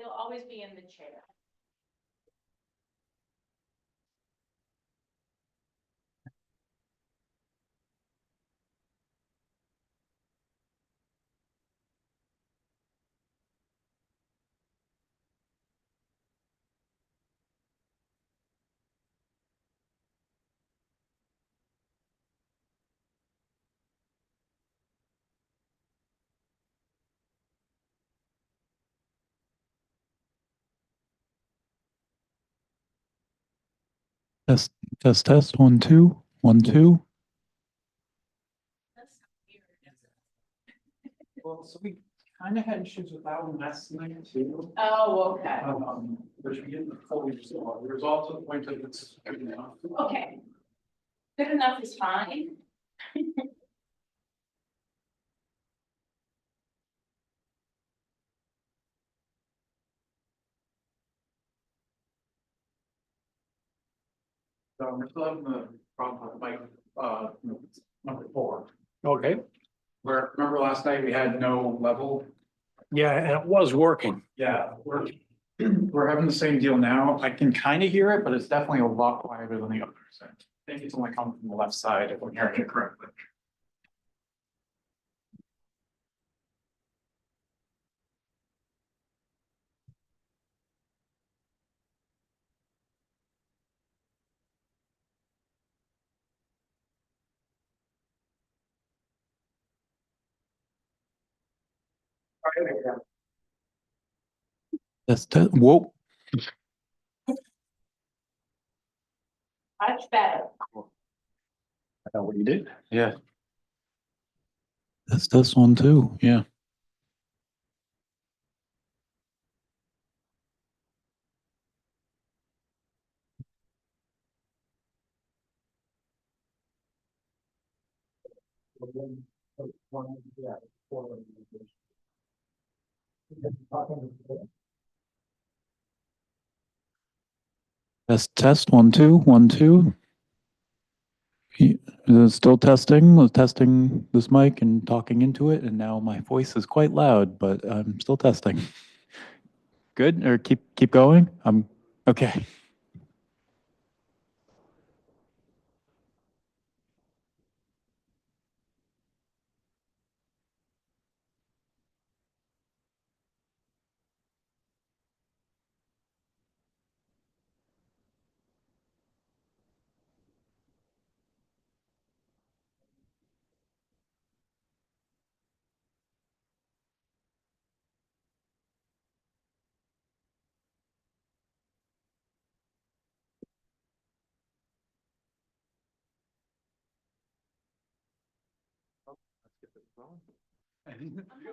He'll always be in the chair. Test, test. 1, 2, 1, 2. That's weird. Well, so we kind of had issues with that one last night too. Oh, okay. Which we didn't fully resolve. We resolved to the point that it's good enough. Okay. Good enough is fine. So we're still having the problem with like, number 4. Okay, Where, remember last night we had no level? yeah, and it was working. Yeah, we're having the same deal now. I can kind of hear it, but it's definitely a lot quieter than the others. I think it's only coming from the left side if I'm hearing it correctly. Test. Whoa. Much better. I know what you did. Yeah. Test 1, 2. Yeah. Test 1, 2, 1, 2. Still testing, was testing this mic and talking into it, and now my voice is quite loud, but I'm still testing. Good, or keep going? I'm okay.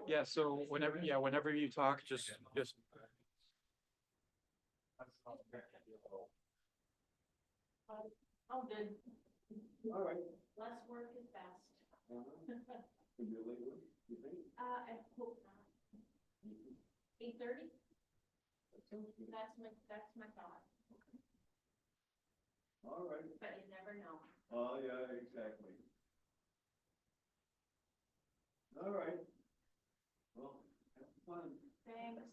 Yeah, so whenever you talk, just. Oh, good. All right. Less work is best. I hope not. 8:30? That's my thought, All right. but you never know. Oh, yeah, exactly. All right. Well, have fun. Thanks.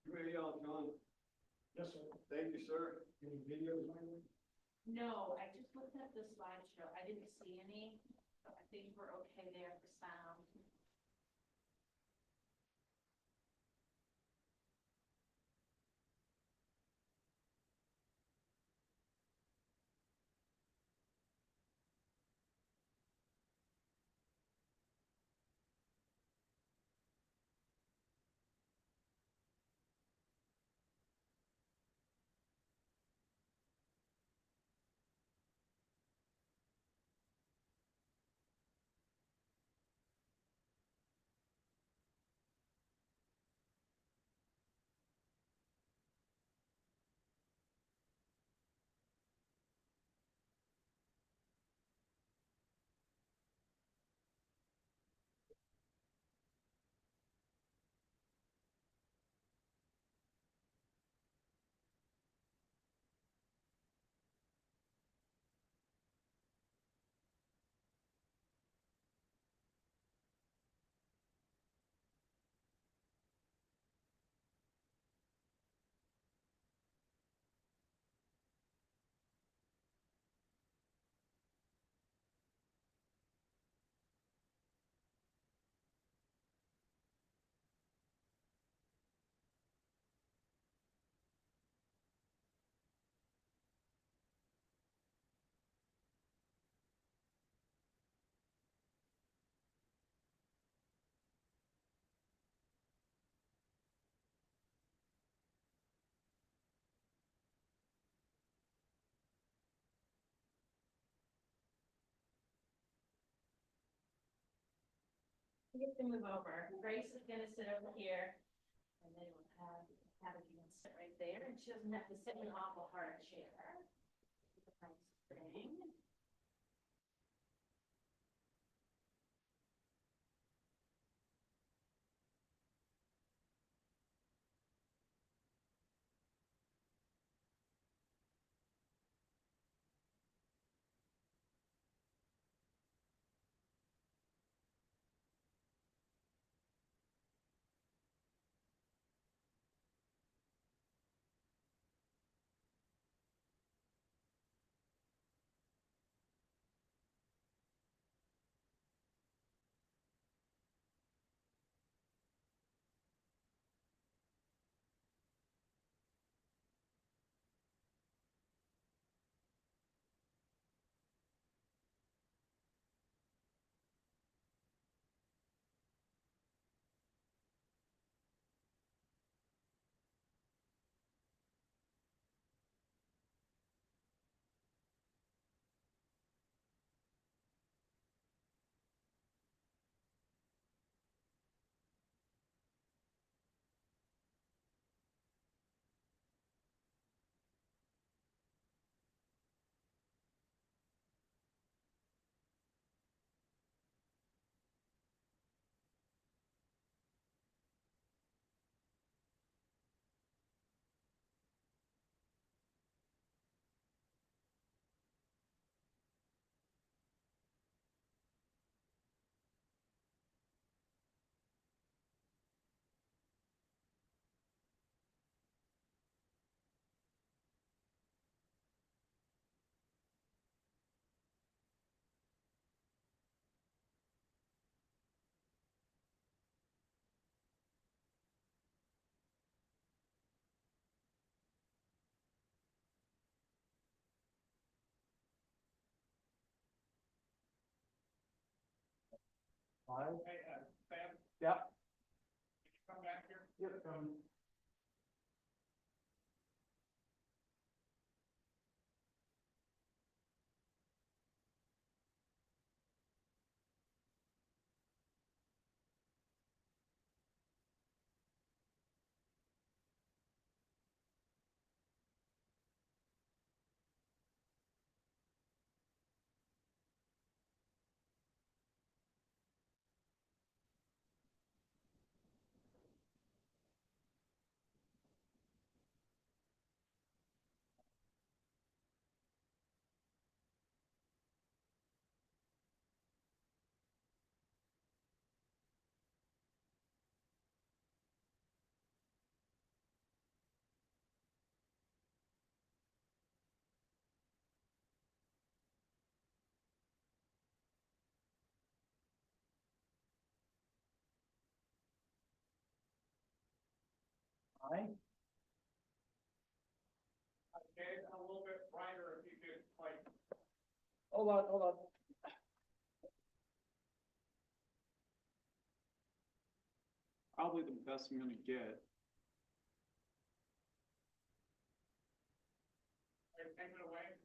You ready out, John? Yes, sir. Thank you, sir. Any videos on it? No, I just looked at the slideshow. I didn't see any, so I think we're okay there for sound. You have to move over. Grace is gonna sit over here. And then we'll have you can sit right there and she doesn't have to sit in an awful hard chair. Nice thing. Yeah. Come back here. Yep, come. Hi. Okay, a little bit brighter if you could, like. Hold on, hold on. Probably the best I'm gonna get. Take it away.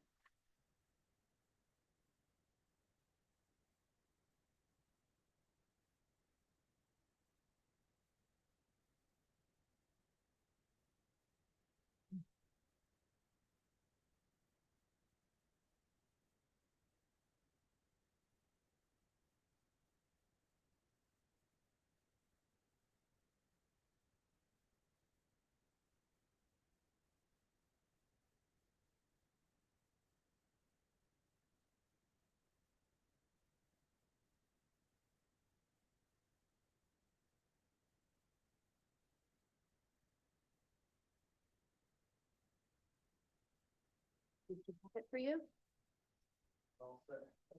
It for you?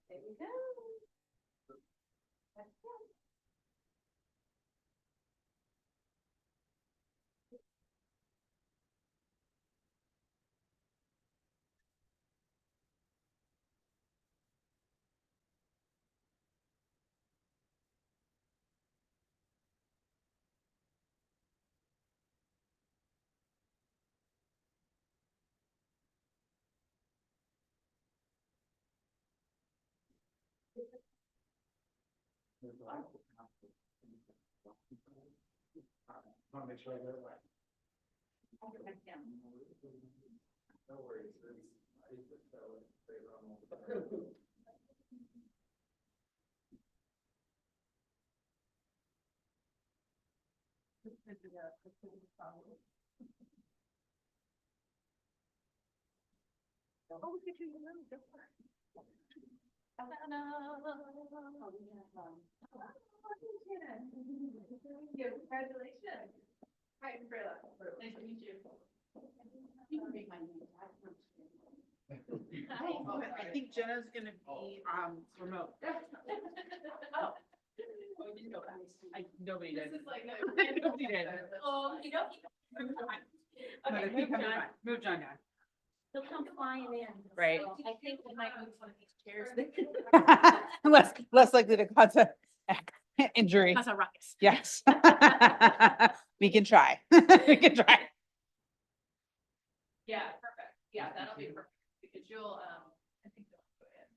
There we go. That's it. Want to make sure I get it right. No worries. I used to tell it, they run all the time. Congratulations. Hi, Umbrella. Nice to meet you. I think Jenna's gonna be, remote. Oh. Nobody This did. is like. Nobody did. You know. No, Okay, keep move coming John. back. Move John down. He'll come flying in. Right. So I think we might move one of these chairs. Less likely to cause a injury. Cause a ruckus. Yes. We can try. We can try. Yeah, perfect. Yeah, that'll be perfect, because you'll, I think they'll go in.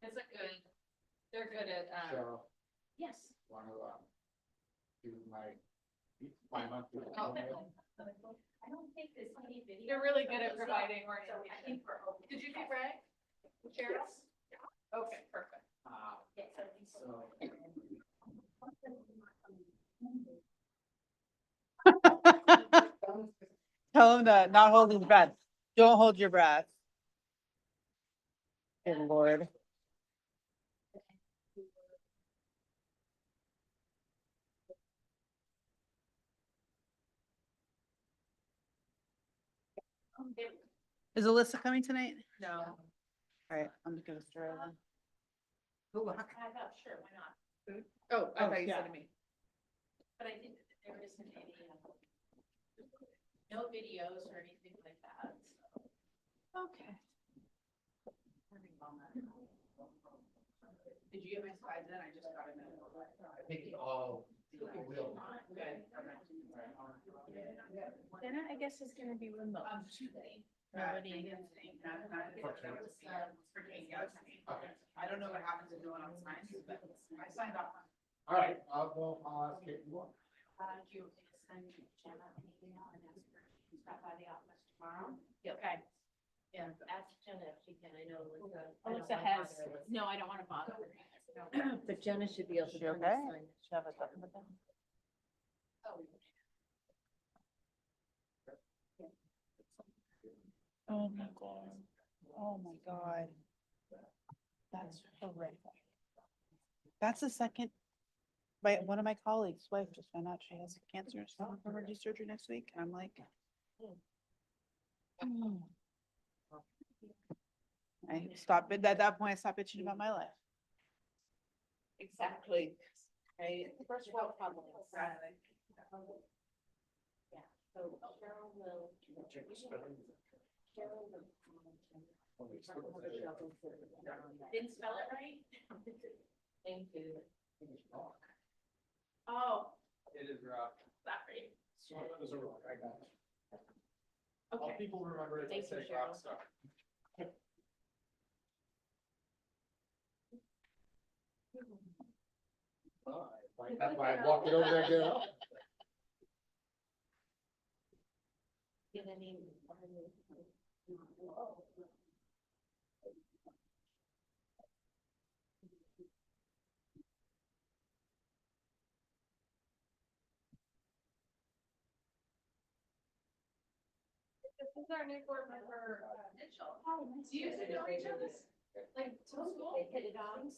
It's a good, they're good at, So, yes. want to, do my monthly. Oh. I don't think there's any video. They're really good at providing So I orientation. think we're okay. Did you see Greg? Cheryl? Okay, perfect. Yes, I think so. Tell him to not hold his breath. Don't hold your breath. Good Lord. Is Alyssa coming tonight? No. All right, I'm just gonna stir it then. I thought, sure, why not? Oh, I Oh, thought you yeah. said to me. But I think that there isn't any, no videos or anything like that, so. Okay. Did you get my slides in? I just got them in. I think all. will. Good. Then I guess it's gonna be remote. Nobody. I don't know what happens if no one else signs, but I signed off. All right, I'll ask Kate more. Do you want me to send Jenna an email and ask her to stop by the office tomorrow? Okay. Yeah, ask Jenna if she can, I know Alyssa. I don't Alyssa wanna has, bother her. no, I don't want to bother her. either. But Jenna should be able to. She okay? She have a button with them? Oh my God. Oh my God. That's horrific. That's the second, one of my colleagues' wife just found out she has cancer, so emergency surgery next week, and I'm like. "Hmm." I stopped, at that point, I stopped bitching about my life. Exactly. Right, first world problems. Yeah, so Cheryl will. Cheryl will. Didn't spell it right? Thank you. Oh, It is rough. sorry. It was a rock, I got it. All Okay. people remember it, they Thank you, say rock Cheryl. star. That's why I walked it over there, get it up. Get any. This is our new board member, Mitchell. Do you guys know each other? Like, to school? They hit it on.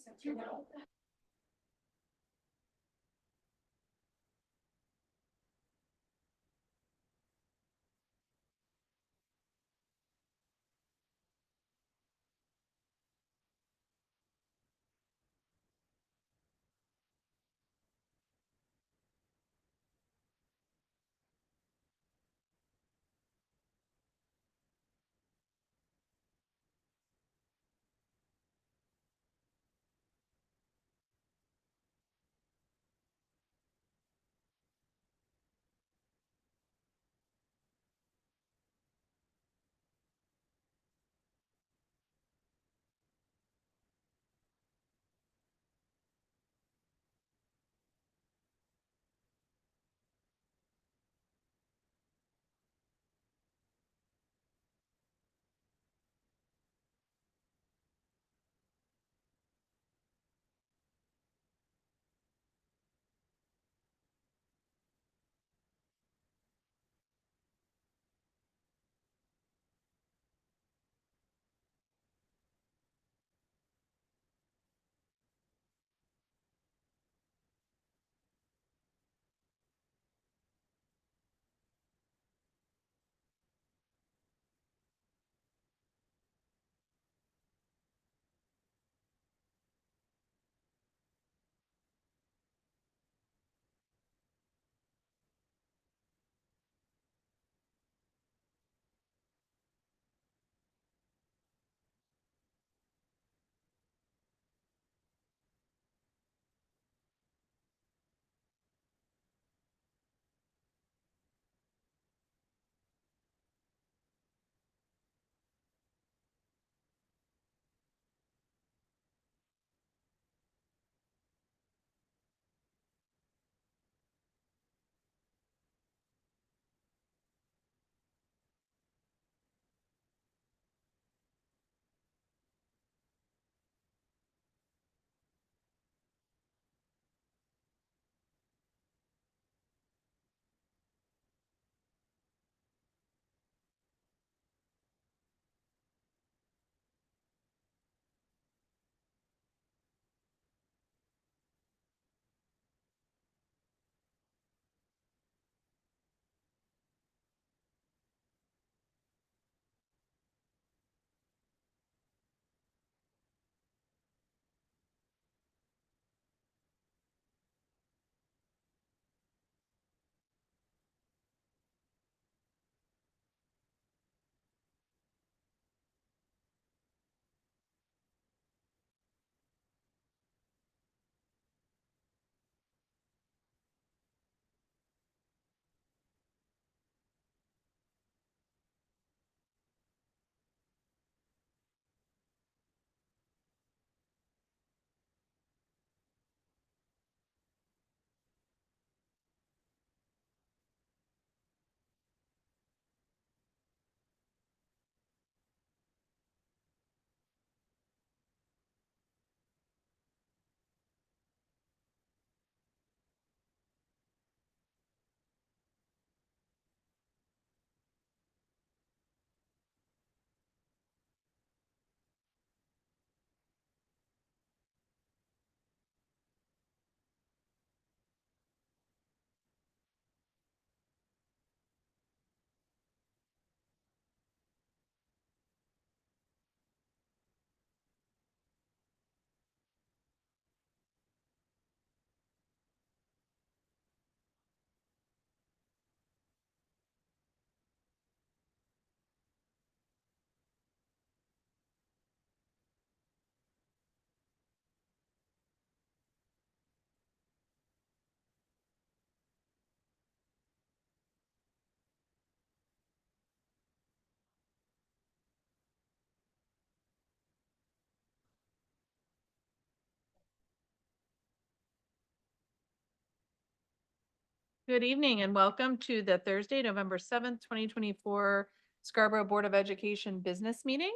Good evening and welcome to the Thursday, November 7th, 2024 Scarborough Board of Education Business Meeting.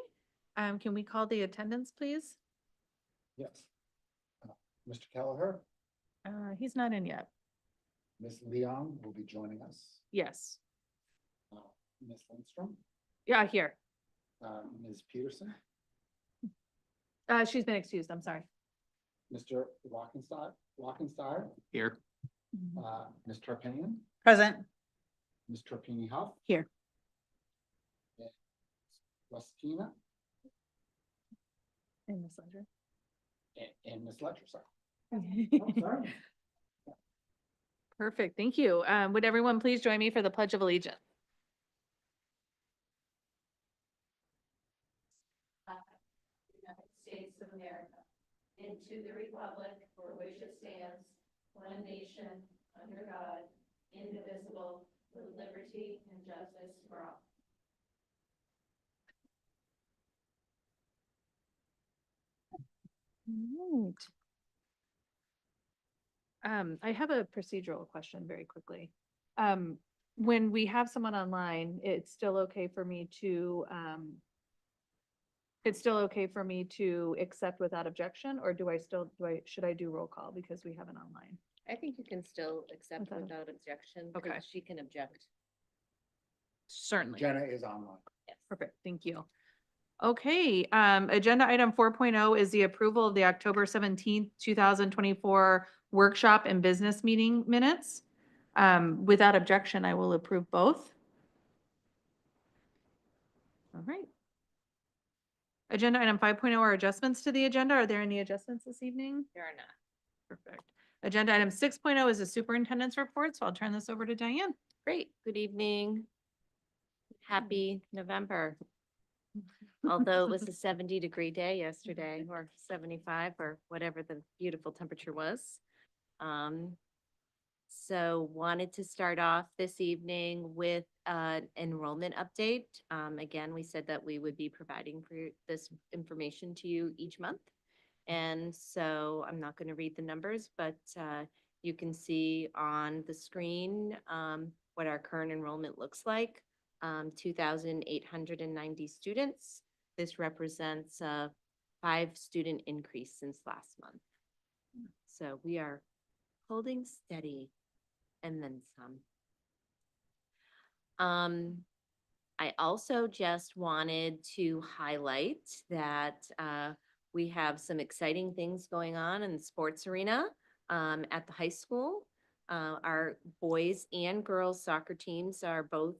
Can we call the attendance, please? Yes. Mr. Kelleher, He's not in yet. Ms. Leon will be joining us. Yes. Ms. Lindstrom, Yeah, here. Ms. Peterson, She's been excused. I'm sorry. Mr. Walkenstein, Here. Ms. Turpinian, Present. Ms. Turpini Huff. Here. Westina And Ms. Ledger. and Ms. Ledger, sorry. Oh, sorry. Perfect. Thank you. Would everyone please join me for the Pledge of Allegiance? United States of America, and to the republic for which it stands, one nation, under God, indivisible, with liberty and justice for all. Right. I have a procedural question very quickly. When we have someone online, it's still okay for me to, accept without objection, or should I do roll call because we have an online? I think you can still accept Without- without objection, Okay. because she can object. Certainly. Jenna is online. Yes. Perfect, thank you. Okay, agenda item 4.0 is the approval of the October 17th, 2024 workshop and business meeting minutes. Without objection, I will approve both. All right. Agenda item 5.0 are adjustments to the agenda. Are there any adjustments this evening? There are not. Perfect. Agenda item 6.0 is the superintendent's report, so I'll turn this over to Diane. Great, good evening. Happy November. Although it was a 70-degree day yesterday, or 75, or whatever the beautiful temperature was. So wanted to start off this evening with an enrollment update. Again, we said that we would be providing for this information to you each month. And so I'm not going to read the numbers, but you can see on the screen what our current enrollment looks like. 2,890 students. This represents a 5-student increase since last month. So we are holding steady and then some. I also just wanted to highlight that we have some exciting things going on in the sports arena at the high school. Our boys and girls soccer teams are both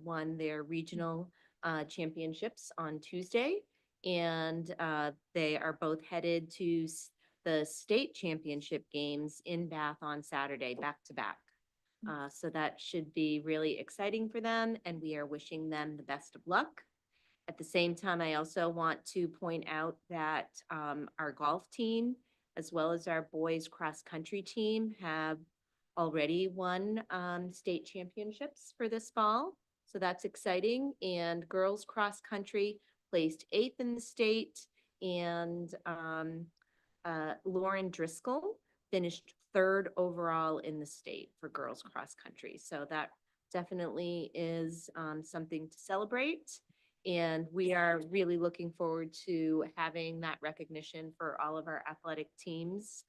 won their regional championships on Tuesday, and they are both headed to the state championship games in Bath on Saturday, back to back. So that should be really exciting for them, and we are wishing them the best of luck. At the same time, I also want to point out that our golf team, as well as our boys cross-country team, have already won state championships for this fall. So that's exciting. And girls cross-country placed 8th in the state, and Lauren Driscoll finished 3rd overall in the state for girls cross-country. So that definitely is something to celebrate. And we are really looking forward to having that recognition for all of our athletic teams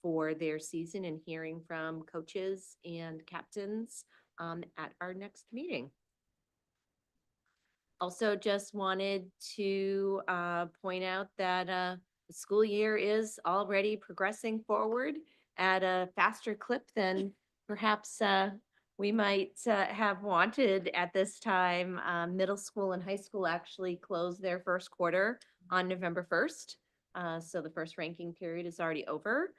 for their season, and hearing from coaches and captains at our next meeting. Also just wanted to point out that the school year is already progressing forward at a faster clip than perhaps we might have wanted at this time. Middle school and high school actually closed their first quarter on November 1st. So the first ranking period is already over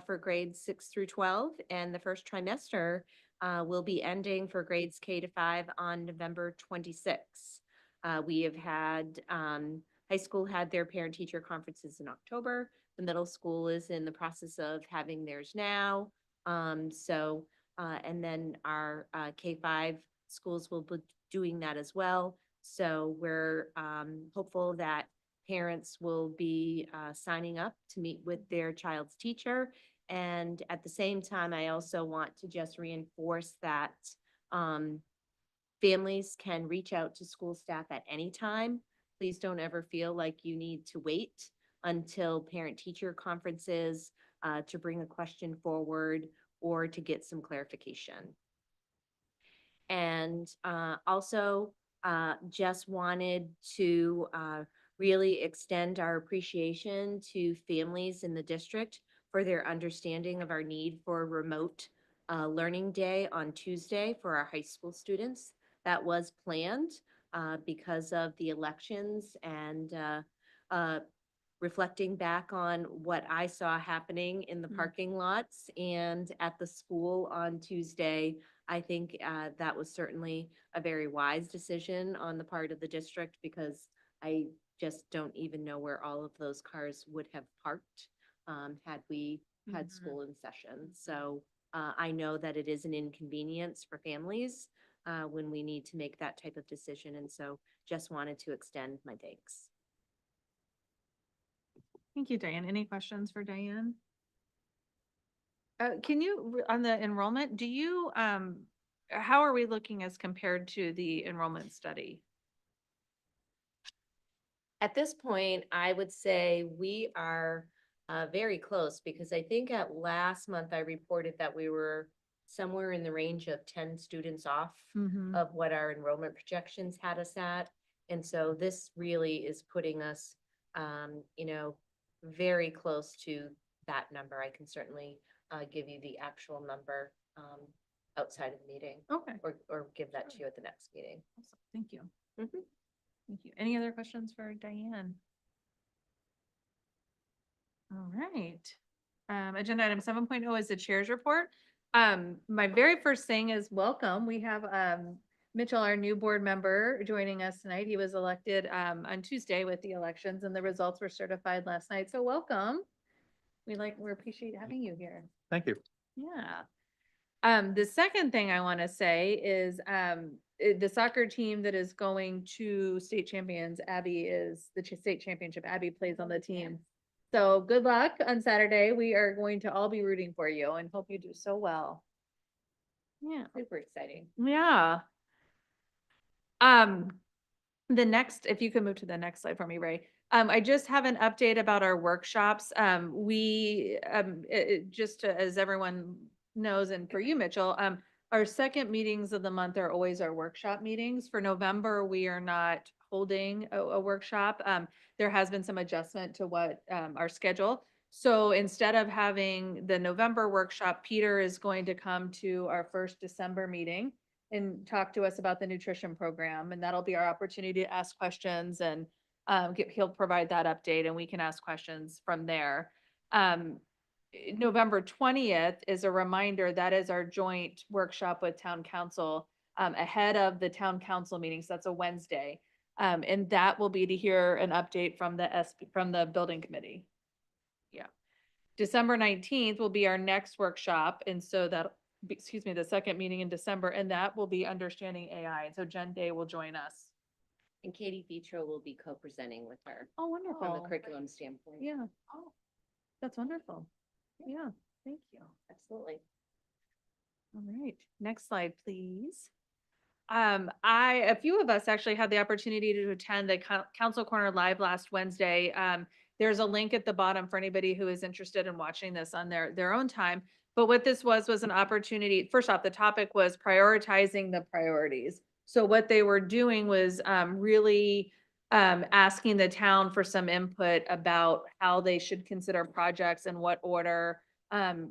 for grades 6 through 12, and the first trimester will be ending for grades K-5 on November 26th. We have had, high school had their parent-teacher conferences in October. The middle school is in the process of having theirs now. And then our K-5 schools will be doing that as well. So we're hopeful that parents will be signing up to meet with their child's teacher And at the same time, I also want to just reinforce that families can reach out to school staff at any time. Please don't ever feel like you need to wait until parent-teacher conferences to bring a question forward or to get some clarification. And also just wanted to really extend our appreciation to families in the district for their understanding of our need for a remote learning day on Tuesday for our high school students. That was planned because of the elections and reflecting back on what I saw happening in the parking lots and at the school on Tuesday. I think that was certainly a very wise decision on the part of the district because I just don't even know where all of those cars would have parked had we had school in session. So I know that it is an inconvenience for families when we need to make that type of decision. And so just wanted to extend my thanks. Thank you, Diane. Any questions for Diane? Can you, on the enrollment, do you, how are we looking as compared to the enrollment study? At this point, I would say we are very close because I think at last month I reported that we were somewhere in the range of 10 students off of what our enrollment projections had us at. And so this really is putting us, you know, very close to that number. I can certainly give you the actual number outside of the meeting. Okay. Or give that to you at the next meeting. Awesome. Thank you. Mhm. Thank you. Any other questions for Diane? All right. Agenda item 7.0 is the chair's report. My very first thing is welcome. We have Mitchell, our new board member, joining us tonight. He was elected on Tuesday with the elections and the results were certified last night. So welcome. We appreciate having you here. Thank you. Yeah. The second thing I want to say is the soccer team that is going to state champions, Abby is the state championship. Abby plays on the team. So good luck on Saturday. We are going to all be rooting for you and hope you do so well. Yeah. Super exciting. Yeah. The next, if you could move to the next slide for me, Ray. I just have an update about our workshops. As everyone knows, and for you, Mitchell, our second meetings of the month are always our workshop meetings. For November, we are not holding a workshop. There has been some adjustment to what our schedule. So instead of having the November workshop, Peter is going to come to our first December meeting and talk to us about the nutrition program. And that'll be our opportunity to ask questions and he'll provide that update and we can ask questions from there. November 20th is a reminder that is our joint workshop with town council ahead of the town council meetings. That's a Wednesday. And that will be to hear an update from the building committee. Yeah. December 19th will be our next workshop. And so the second meeting in December, and that will be understanding AI. And so Jen Day will join us. And Katie Vitro will be co-presenting with her Oh, from the wonderful. curriculum standpoint. Yeah. Oh, that's wonderful. Yeah, thank you. Absolutely. All right, next slide, please. A few of us actually had the opportunity to attend the Council Corner Live last Wednesday. There's a link at the bottom for anybody who is interested in watching this on their own time. But what this was an opportunity. First off, the topic was prioritizing the priorities. So what they were doing was really asking the town for some input about how they should consider projects and what order.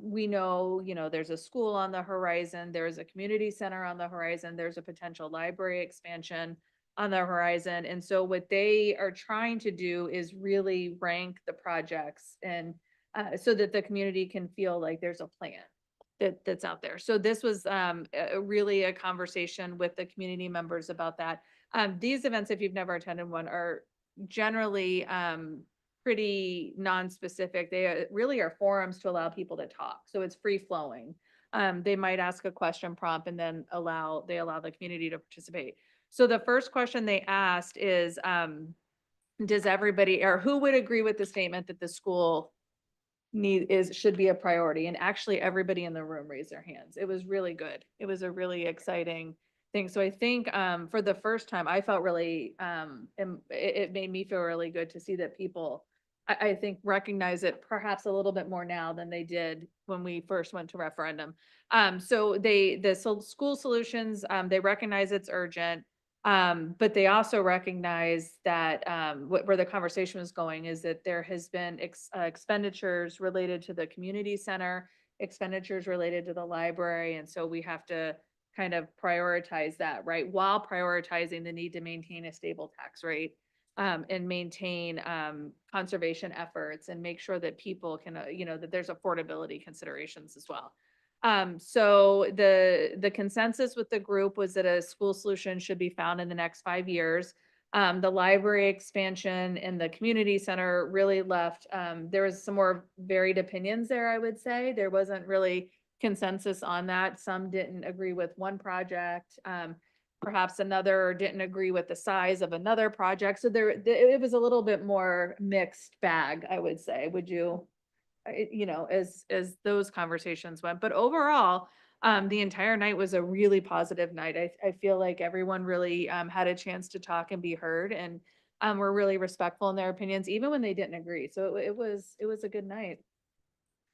We know, there's a school on the horizon, there's a community center on the horizon, there's a potential library expansion on the horizon. And so what they are trying to do is really rank the projects and so that the community can feel like there's a plan that's out there. So this was really a conversation with the community members about that. These events, if you've never attended one, are generally pretty non-specific. They really are forums to allow people to talk. So it's free flowing. They might ask a question prompt and then allow the community to participate. So the first question they asked is, does everybody, or who would agree with the statement that the school should be a priority. And actually, everybody in the room raised their hands. It was really good. It was a really exciting thing. So I think for the first time, I felt really, it made me feel really good to see that people, I think, recognize it perhaps a little bit more now than they did when we first went to referendum. So school solutions, they recognize it's urgent. But they also recognize that where the conversation was going is that there has been expenditures related to the community center, expenditures related to the library, and so we have to kind of prioritize that, right? While prioritizing the need to maintain a stable tax rate and maintain conservation efforts and make sure that people can, that there's affordability considerations as well. So the consensus with the group was that a school solution should be found in the next 5 years. The library expansion and the community center really left, there was some more varied opinions there, I would say. There wasn't really consensus on that. Some didn't agree with one project. Perhaps another didn't agree with the size of another project. So it was a little bit more mixed bag, I would say. Would you? As those conversations went, but overall, the entire night was a really positive night. I feel like everyone really had a chance to talk and be heard, and were really respectful in their opinions, even when they didn't agree. So it was a good night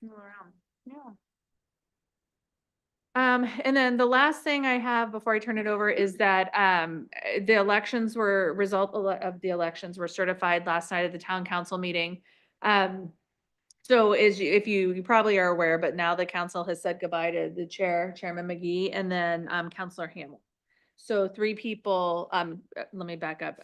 all around. Yeah. And then the last thing I have before I turn it over is that the result of the elections were certified last night at the town council meeting. So if you probably are aware, but now the council has said goodbye to the Chairman McGee, and then Councilor Hamel. So 3 people, let me back up.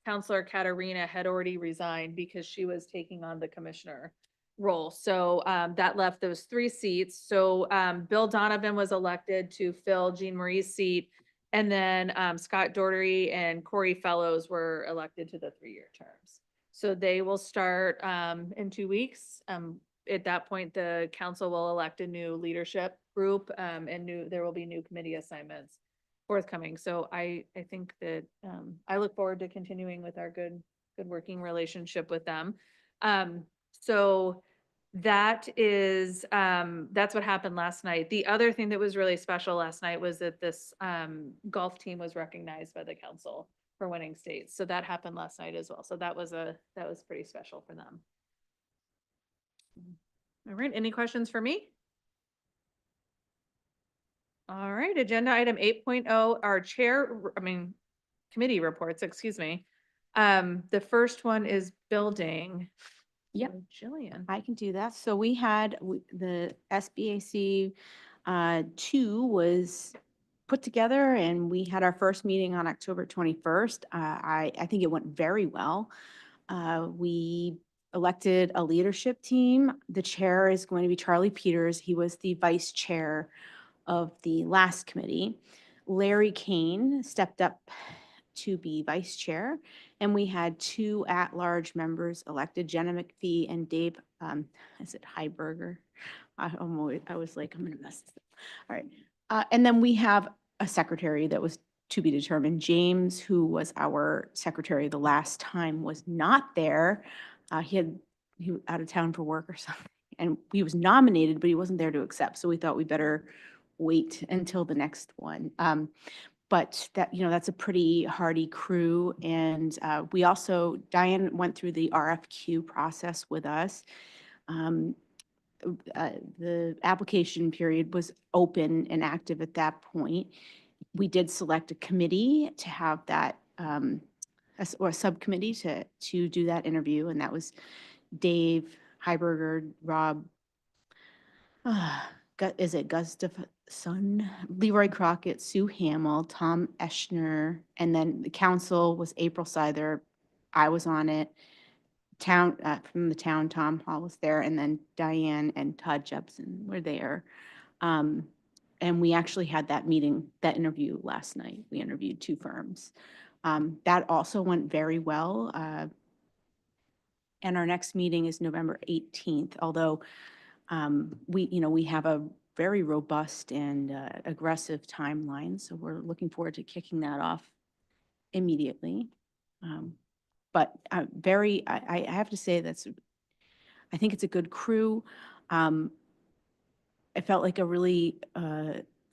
Councilor Katarina had already resigned because she was taking on the commissioner role. So that left those 3 seats. So Bill Donovan was elected to fill Jean Marie's seat. And then Scott Daugherty and Corey Fellows were elected to the 3-year terms. So they will start in 2 weeks. At that point, the council will elect a new leadership group and there will be new committee assignments forthcoming. So I think that I look forward to continuing with our good working relationship with them. So that's what happened last night. The other thing that was really special last night was that this golf team was recognized by the council for winning states. So that happened last night as well. So that was pretty special for them. All right, any questions for me? All right, agenda item 8.0, our committee reports, excuse me. The first one is building. Yep. So Jillian. I can do that. So we had the SBAC 2 was put together, and we had our first meeting on October 21st. I think it went very well. We elected a leadership team. The chair is going to be Charlie Peters. He was the vice chair of the last committee. Larry Kane stepped up to be vice chair, and we had 2 at-large members elected, Jenna McPhee and Dave, is it Heiberger? I was like, I'm gonna mess this up. All right. And then we have a secretary that was to be determined. James, who was our secretary the last time, was not there. He was out of town for work or something, and he was nominated, but he wasn't there to accept. So we thought we better wait until the next one. But that's a pretty hardy crew. And we also, Diane went through the RFQ process with us. The application period was open and active at that point. We did select a committee to have that, or a subcommittee to do that interview. And that was Dave Heiberger, Rob, is it Gustafson, Leroy Crockett, Sue Hamill, Tom Eschner, and then the council was April Seither. I was on it. From the town, Tom Hall was there, and then Diane and Todd Jepson were there. And we actually had that interview last night. We interviewed 2 firms. That also went very well. And our next meeting is November 18th, although we have a very robust and aggressive timeline. So we're looking forward to kicking that off immediately. But I have to say I think it's a good crew. It felt like a really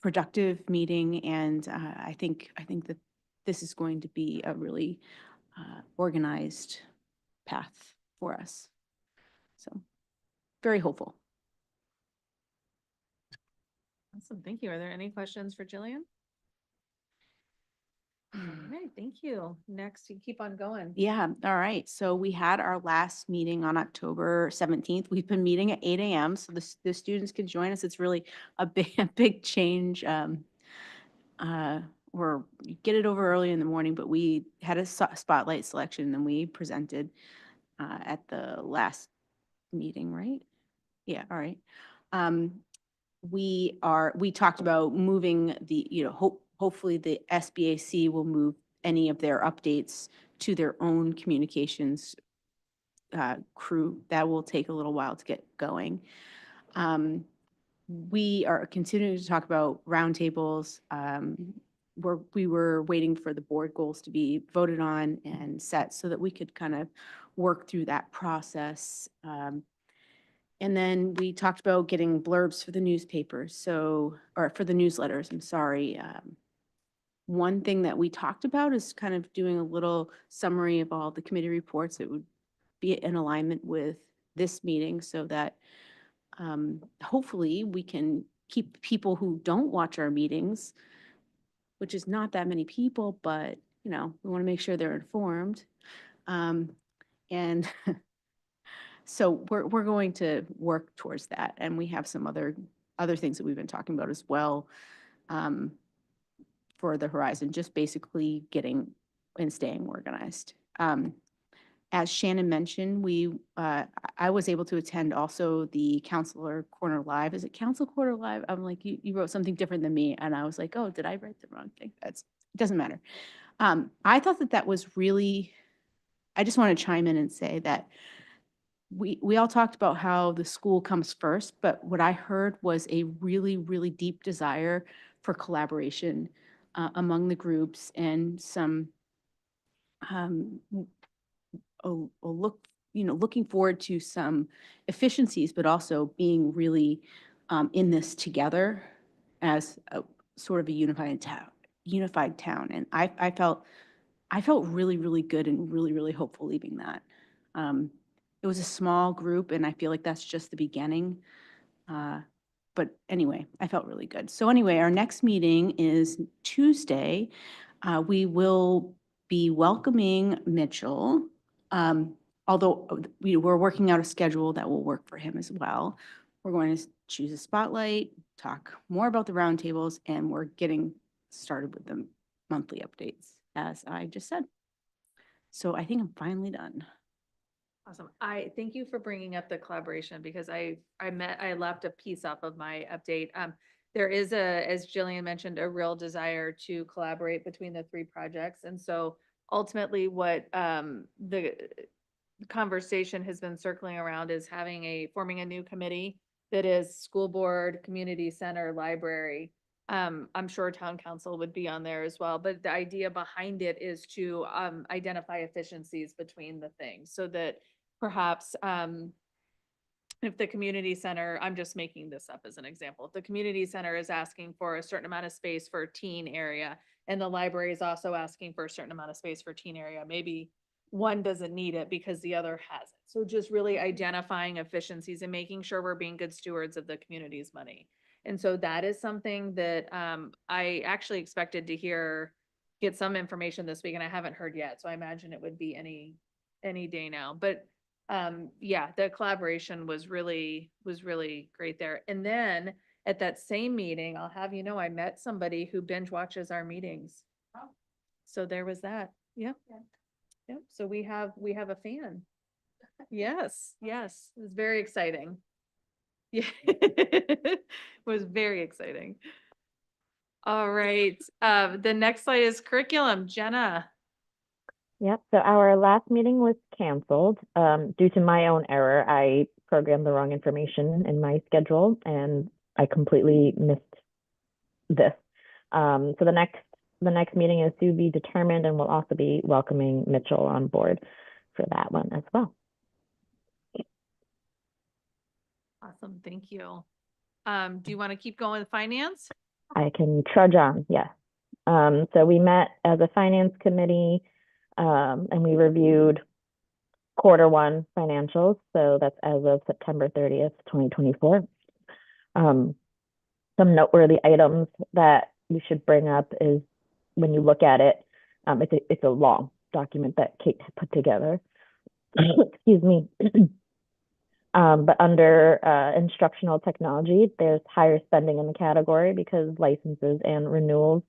productive meeting, and I think that this is going to be a really organized path for us. So very hopeful. Awesome, thank you. Are there any questions for Jillian? All right, thank you. Next, you keep on going. Yeah, all right. So we had our last meeting on October 17th. We've been meeting at 8 a.m. so the students can join us. It's really a big change. We're get it over early in the morning, but we had a spotlight selection and we presented at the last meeting, right? Yeah, all right. We talked about moving the, hopefully the SBAC will move any of their updates to their own communications crew. That will take a little while to get going. We are continuing to talk about roundtables. We were waiting for the board goals to be voted on and set so that we could kind of work through that process. And then we talked about getting blurbs for the newspapers, or for the newsletters, I'm sorry. One thing that we talked about is kind of doing a little summary of all the committee reports that would be in alignment with this meeting so that hopefully we can keep people who don't watch our meetings, which is not that many people, but we want to make sure they're informed. And so we're going to work towards that. And we have some other things that we've been talking about as well for the horizon, just basically getting and staying organized. As Shannon mentioned, I was able to attend also the Counselor Corner Live. Is it Council Corner Live? I'm like, you wrote something different than me. And I was like, oh, did I write the wrong thing? It doesn't matter. I thought that was really, I just want to chime in and say that we all talked about how the school comes first, but what I heard was a really, really deep desire for collaboration among the groups and some looking forward to some efficiencies, but also being really in this together as a sort of a unified town. And I felt really, really good and really, really hopeful leaving that. It was a small group, and I feel like that's just the beginning. But anyway, I felt really good. So anyway, our next meeting is Tuesday. We will be welcoming Mitchell, although we're working out a schedule that will work for him as well. We're going to choose a spotlight, talk more about the roundtables, and we're getting started with the monthly updates, as I just said. So I think I'm finally done. Awesome. I thank you for bringing up the collaboration because I left a piece off of my update. There is as Jillian mentioned, a real desire to collaborate between the three projects. And so ultimately what the conversation has been circling around is forming a new committee that is school board, community center, library. I'm sure town council would be on there as well, but the idea behind it is to identify efficiencies between the things so that perhaps if the community center, I'm just making this up as an example, if the community center is asking for a certain amount of space for teen area and the library is also asking for a certain amount of space for teen area, maybe one doesn't need it because the other has it. So just really identifying efficiencies and making sure we're being good stewards of the community's money. And so that is something that I actually expected to get some information this week and I haven't heard yet. So I imagine it would be any day now, but yeah, the collaboration was really great there. And then at that same meeting, I'll have you know, I met somebody who binge watches our meetings. Oh. So there was that. Yeah. Yep. So we have a fan. Yes. It was very exciting. Yeah. It was very exciting. All right. The next slide is curriculum. Jenna. Yep, so our last meeting was canceled due to my own error. I programmed the wrong information in my schedule and I completely missed this. So the next meeting is to be determined, and we'll also be welcoming Mitchell on board for that one as well. Awesome, thank you. Do you want to keep going with finance? I can trudge on, yes. So we met as a finance committee, and we reviewed Q1 financials. So that's as of September 30th, 2024. Some noteworthy items that you should bring up is when you look at it, it's a long document that Kate put together. Excuse me. But under instructional technology, there's higher spending in the category because licenses and renewals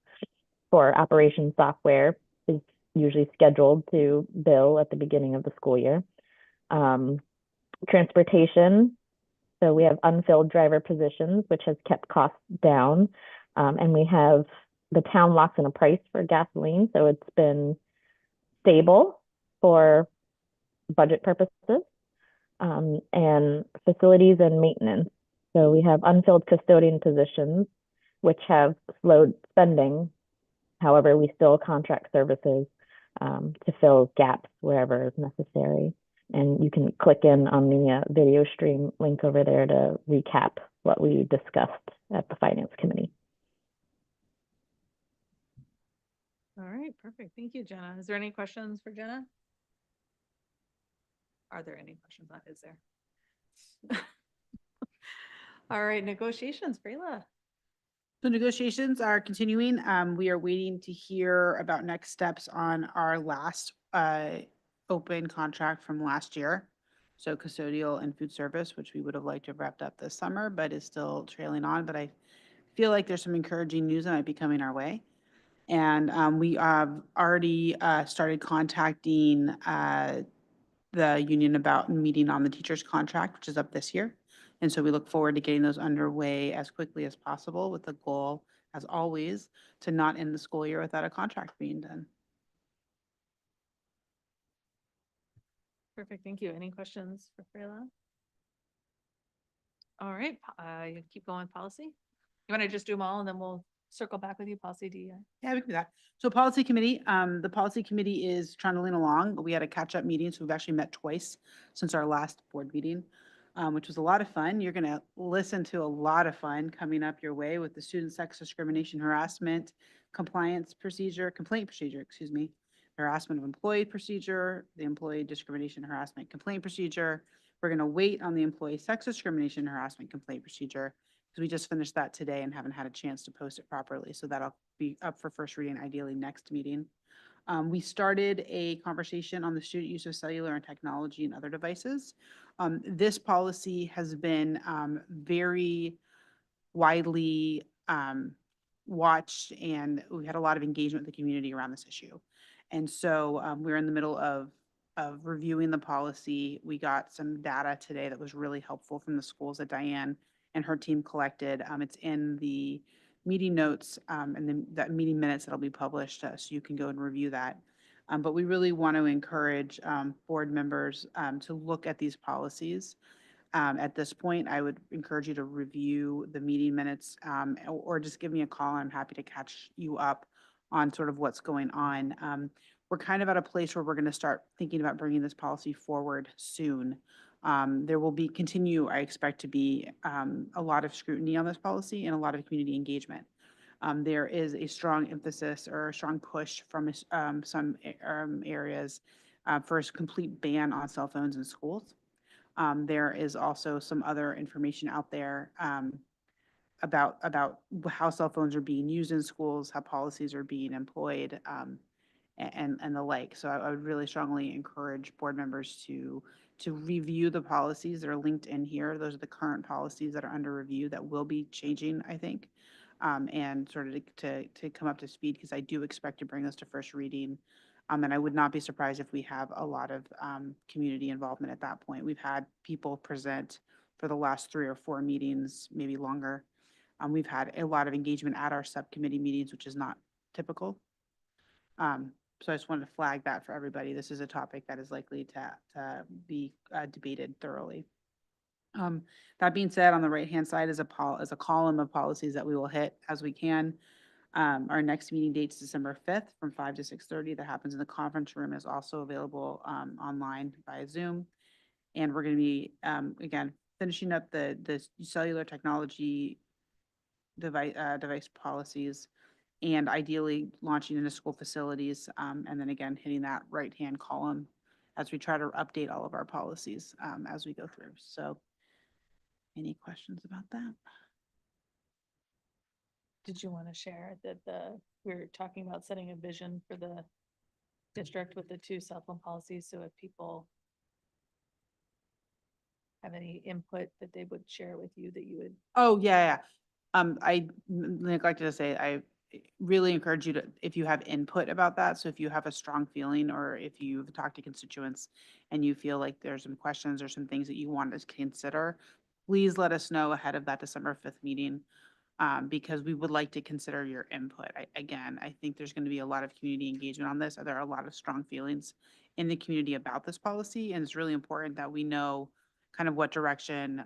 for operation software is usually scheduled to bill at the beginning of the school year. Transportation, so we have unfilled driver positions, which has kept costs down. And we have the town locks in a price for gasoline, so it's been stable for budget purposes. And facilities and maintenance. So we have unfilled custodian positions, which have slowed spending. However, we still contract services to fill gaps wherever is necessary. And you can click in on the video stream link over there to recap what we discussed at the Finance Committee. All right, perfect. Thank you, Jenna. Is there any questions for Jenna? Are there any questions? Not is there? All right, negotiations, Freyla. So negotiations are continuing. We are waiting to hear about next steps on our last open contract from last year. So custodial and food service, which we would have liked to have wrapped up this summer, but is still trailing on. But I feel like there's some encouraging news that might be coming our way. And we have already started contacting the union about meeting on the teacher's contract, which is up this year. And so we look forward to getting those underway as quickly as possible with the goal, as always, to not end the school year without a contract being done. Perfect, thank you. Any questions for Freyla? All right, keep going with policy. You want to just do them all and then we'll circle back with you, policy DEI? Yeah, we can do that. So policy committee, the policy committee is trundling along. We had a catch-up meeting, so we've actually met twice since our last board meeting, which was a lot of fun. You're gonna listen to a lot of fun coming up your way with the student sex discrimination harassment compliance procedure, complaint procedure, excuse me, harassment of employee procedure, the employee discrimination harassment complaint procedure. We're gonna wait on the employee sex discrimination harassment complaint procedure, because we just finished that today and haven't had a chance to post it properly. So that'll be up for first reading, ideally next meeting. We started a conversation on the student use of cellular and technology and other devices. This policy has been very widely watched, and we had a lot of engagement with the community around this issue. And so we're in the middle of reviewing the policy. We got some data today that was really helpful from the schools that Diane and her team collected. It's in the meeting notes and then that meeting minutes that'll be published, so you can go and review that. But we really want to encourage board members to look at these policies. At this point, I would encourage you to review the meeting minutes or just give me a call. I'm happy to catch you up on sort of what's going on. We're kind of at a place where we're going to start thinking about bringing this policy forward soon. There will be I expect to be a lot of scrutiny on this policy and a lot of community engagement. There is a strong emphasis or a strong push from some areas for a complete ban on cell phones in schools. There is also some other information out there about how cell phones are being used in schools, how policies are being employed, and the like. So I would really strongly encourage board members to review the policies that are linked in here. Those are the current policies that are under review that will be changing, I think, and sort of to come up to speed, because I do expect to bring this to first reading. And I would not be surprised if we have a lot of community involvement at that point. We've had people present for the last 3 or 4 meetings, maybe longer. We've had a lot of engagement at our subcommittee meetings, which is not typical. So I just wanted to flag that for everybody. This is a topic that is likely to be debated thoroughly. That being said, on the right-hand side is a column of policies that we will hit as we can. Our next meeting date is December 5th from 5 to 6:30. That happens in the conference room, is also available online via Zoom. And we're going to be, again, finishing up the cellular technology device policies, and ideally launching into school facilities, and then again, hitting that right-hand column as we try to update all of our policies, as we go through. So any questions about that? Did you want to share that we were talking about setting a vision for the district with the 2 cell phone policies, so if people have any input that they would share with you, that you would. Oh, yeah. I neglected to say, I really encourage you to, if you have input about that, so if you have a strong feeling, or if you've talked to constituents and you feel like there's some questions or some things that you want us to consider, please let us know ahead of that December 5th meeting, because we would like to consider your input. Again, I think there's going to be a lot of community engagement on this. There are a lot of strong feelings in the community about this policy, and it's really important that we know kind of what direction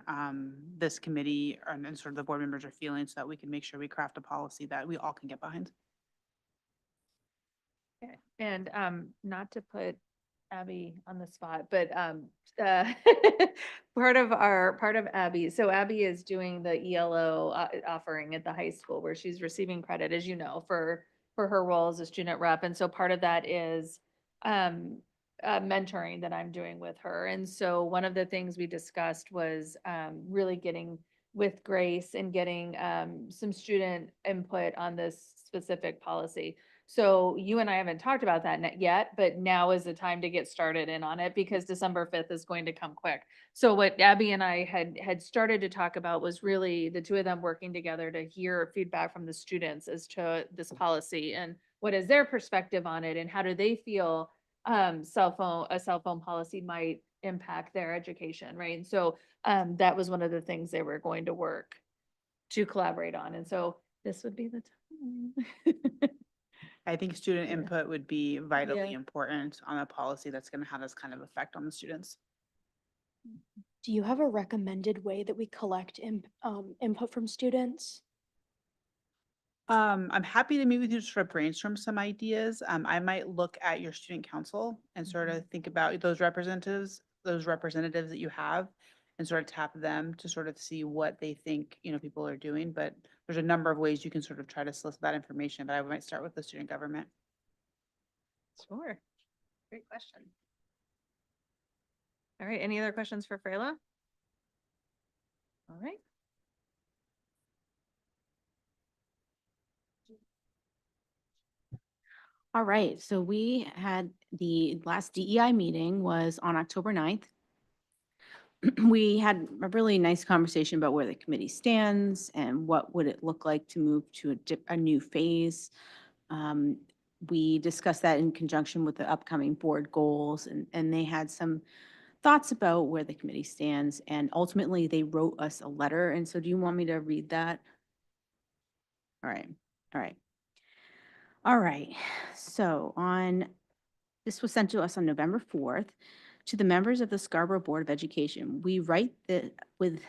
this committee and sort of the board members are feeling, so that we can make sure we craft a policy that we all can get behind. Okay. And not to put Abby on the spot, but part of Abby, so Abby is doing the ELO offering at the high school, where she's receiving credit, as you know, for her role as a student rep. And so part of that is mentoring that I'm doing with her. And so one of the things we discussed was really getting with Grace and getting some student input on this specific policy. So you and I haven't talked about that yet, but now is the time to get started in on it, because December 5th is going to come quick. So what Abby and I had started to talk about was really the 2 of them working together to hear feedback from the students as to this policy and what is their perspective on it, and how do they feel a cell phone policy might impact their education, right? And so that was one of the things they were going to work to collaborate on. And so this would be the time. I think student Yeah. input would be vitally Yeah. important on a policy that's going to have this kind of effect on the students. Do you have a recommended way that we collect input from students? I'm happy to meet with you to sort of brainstorm some ideas. I might look at your student council and sort of think about those representatives that you have, and sort of tap them to sort of see what they think, people are doing. But there's a number of ways you can sort of try to solicit that information, but I might start with the student government. Sure. Great question. All right, any other questions for Freyla? All right. All right, so we had the last DEI meeting was on October 9th. We had a really nice conversation about where the committee stands and what would it look like to move to a new phase. We discussed that in conjunction with the upcoming board goals, and they had some thoughts about where the committee stands, and ultimately they wrote us a letter. And so do you want me to read that? All right, all right. All right, so this was sent to us on November 4th. To the members of the Scarborough Board of Education, we write with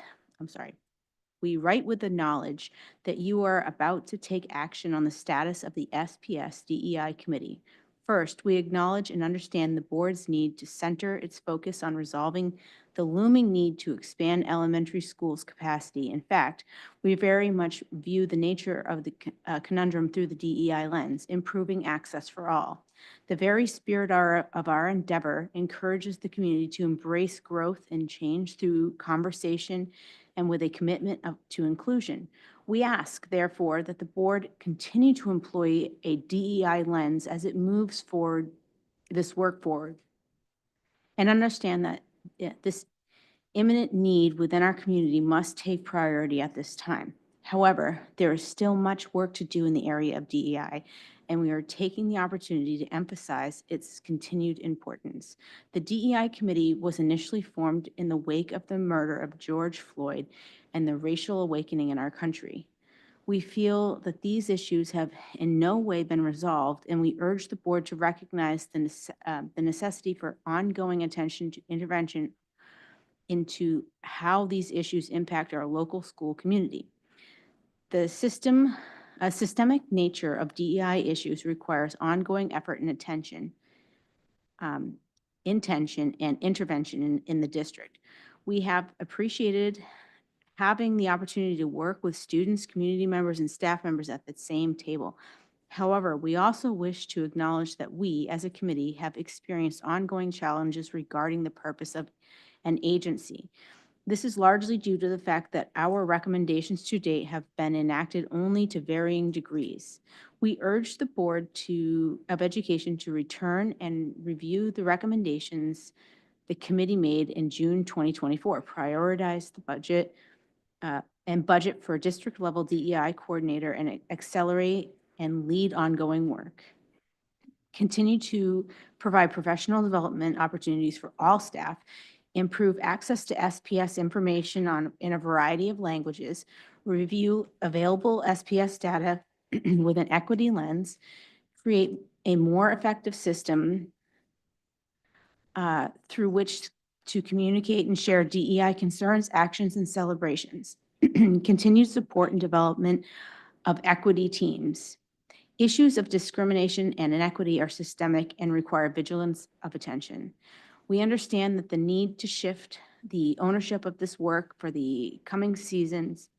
the knowledge that you are about to take action on the status of the SPS DEI committee. First, we acknowledge and understand the board's need to center its focus on resolving the looming need to expand elementary schools' capacity. In fact, we very much view the nature of the conundrum through the DEI lens, improving access for all. The very spirit of our endeavor encourages the community to embrace growth and change through conversation and with a commitment to inclusion. We ask, therefore, that the board continue to employ a DEI lens as it moves forward, this work forward, and understand that this imminent need within our community must take priority at this time. However, there is still much work to do in the area of DEI, and we are taking the opportunity to emphasize its continued importance. The DEI committee was initially formed in the wake of the murder of George Floyd and the racial awakening in our country. We feel that these issues have in no way been resolved, and we urge the board to recognize the necessity for ongoing attention to intervention into how these issues impact our local school community. The systemic nature of DEI issues requires ongoing effort and intention and intervention in the district. We have appreciated having the opportunity to work with students, community members, and staff members at the same table. However, we also wish to acknowledge that we, as a committee, have experienced ongoing challenges regarding the purpose of an agency. This is largely due to the fact that our recommendations to date have been enacted only to varying degrees. We urge the Board of Education to return and review the recommendations the committee made in June 2024, prioritize the budget and budget for district-level DEI coordinator and accelerate and lead ongoing work. Continue to provide professional development opportunities for all staff, improve access to SPS information in a variety of languages, review available SPS data with an equity lens, create a more effective system through which to communicate and share DEI concerns, actions, and celebrations. Continued support and development of equity teams. Issues of discrimination and inequity are systemic and require vigilance of attention. We understand that the need to shift the ownership of this work for the coming seasons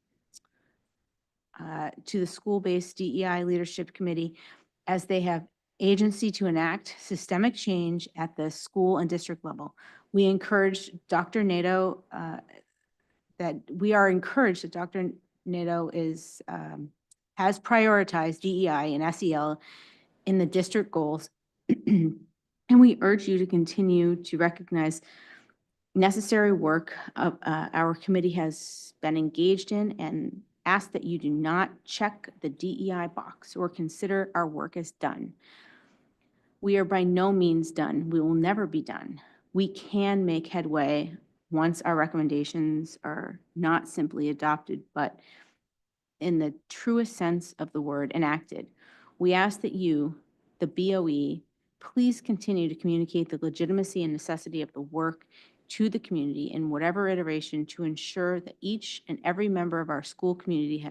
to the school-based DEI Leadership Committee, as they have agency to enact systemic change at the school and district level. We encourage Dr. Nato we are encouraged that Dr. Nato has prioritized DEI and SEL in the district goals. And we urge you to continue to recognize necessary work our committee has been engaged in, and ask that you do not check the DEI box or consider our work as done. We are by no means done. We will never be done. We can make headway once our recommendations are not simply adopted, but in the truest sense of the word, enacted. We ask that you, the BOE, please continue to communicate the legitimacy and necessity of the work to the community in whatever iteration to ensure that each and every member of our school community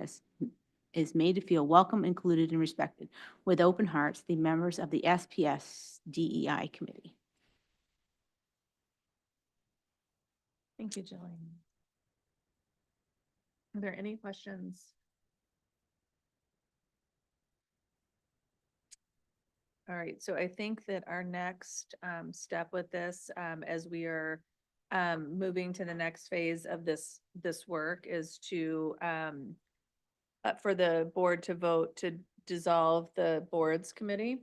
is made to feel welcome, included, and respected. With open hearts, the members of the SPS DEI Committee. Thank you, Jillian. Are there any questions? All right, so I think that our next step with this, as we are moving to the next phase of this work, is to for the board to vote to dissolve the boards committee.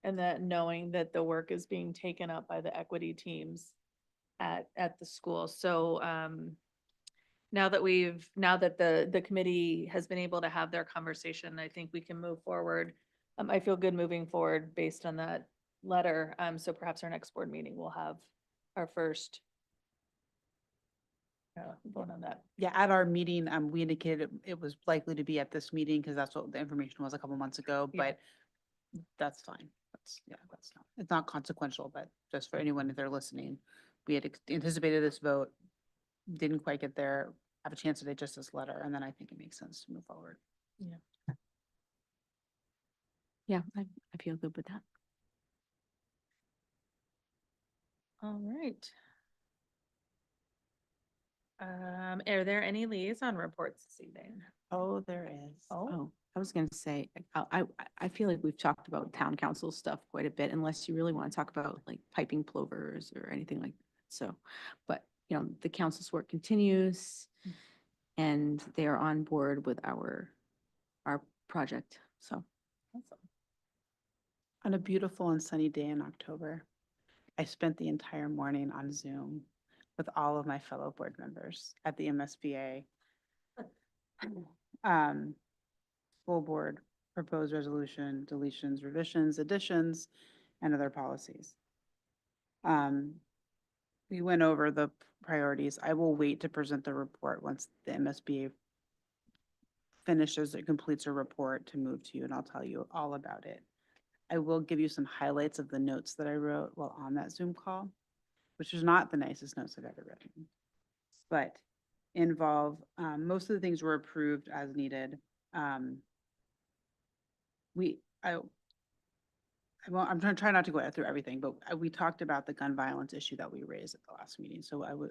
And that knowing that the work is being taken up by the equity teams at the school. So now that the committee has been able to have their conversation, I think we can move forward. I feel good moving forward based on that letter. So perhaps our next board meeting will have our first vote on that. Yeah, at our meeting, we indicated it was likely to be at this meeting because that's what the information was a couple months ago, Yeah. but that's fine. It's not consequential, but just for anyone if they're listening, we had anticipated this vote, didn't quite get there, have a chance to digest this letter, and then I think it makes sense to move forward. Yeah, I feel good with that. All right. Are there any liaison reports this evening? Oh, there is. Oh, I was gonna say, I feel like we've talked about town council stuff quite a bit, unless you really want to talk about like piping plovers or anything like that. So, but you know, the council's work continues and they are on board with our project, so. On a beautiful and sunny day in October, I spent the entire morning on Zoom with all of my fellow board members at the MSBA school board proposed resolution, deletions, revisions, additions, and other policies. We went over the priorities. I will wait to present the report once the MSBA finishes or completes a report to move to you, and I'll tell you all about it. I will give you some highlights of the notes that I wrote while on that Zoom call, which is not the nicest notes I've ever written, but involve, most of the things were approved as needed. Well, I'm trying not to go through everything, but we talked about the gun violence issue that we raised at the last meeting. So I would,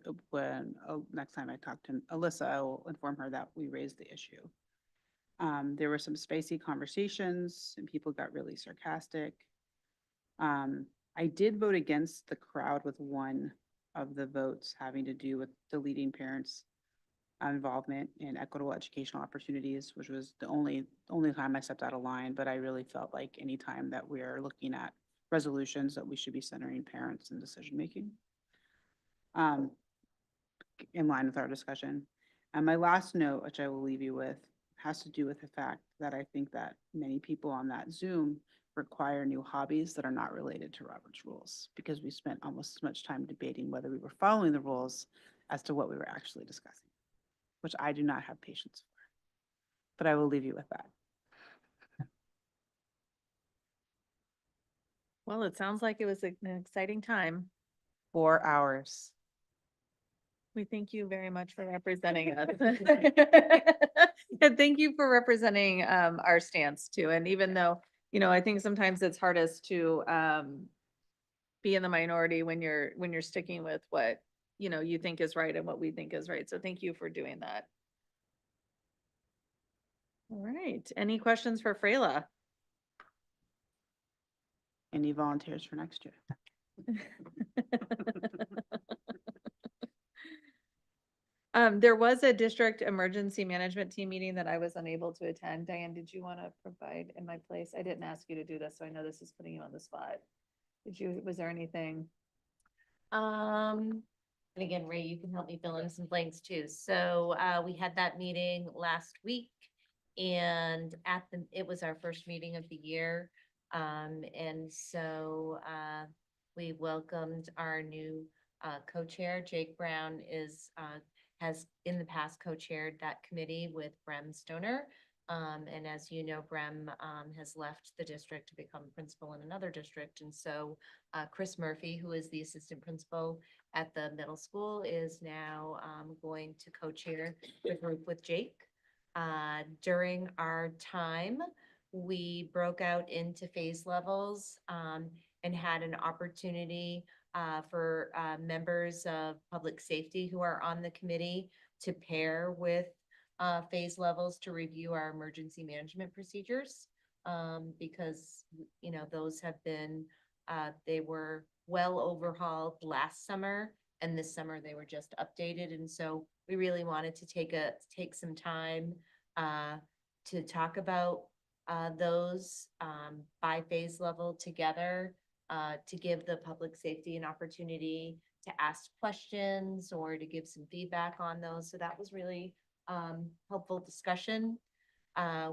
next time I talk to Alyssa, I will inform her that we raised the issue. There were some spicy conversations and people got really sarcastic. I did vote against the crowd with one of the votes having to do with deleting parents' involvement in equitable educational opportunities, which was the only time I stepped out of line, but I really felt like anytime that we're looking at resolutions that we should be centering parents in decision-making. In line with our discussion. And my last note, which I will leave you with, has to do with the fact that I think that many people on that Zoom require new hobbies that are not related to Robert's rules, because we spent almost as much time debating whether we were following the rules as to what we were actually discussing, which I do not have patience for. But I will leave you with that. Well, it sounds like it was an exciting time. 4 hours. We thank you very much for representing us. And thank you for representing our stance too. And even though, you know, I think sometimes it's hardest to be in the minority when you're sticking with what, you know, you think is right and what we think is right. So thank you for doing that. All right. Any questions for Freyla? Any volunteers for next year? There was a district emergency management team meeting that I was unable to attend. Diane, did you want to provide in my place? I didn't ask you to do this, so I know this is putting you on the spot. Was there anything? And again, Ray, you can help me fill in some blanks too. So we had that meeting last week and it was our first meeting of the year. And so we welcomed our new co-chair. Jake Brown has in the past co-chaired that committee with Brem Stoner. And as you know, Brem has left the district to become principal in another district. And so Chris Murphy, who is the assistant principal at the middle school, is now going to co-chair the group with Jake. During our time, we broke out into phase levels and had an opportunity for members of public safety who are on the committee to pair with phase levels to review our emergency management procedures. Because, you know, those have been, they were well overhauled last summer and this summer they were just updated. And so we really wanted to take some time to talk about those by phase level together. To give the public safety an opportunity to ask questions or to give some feedback on those. So that was really helpful discussion.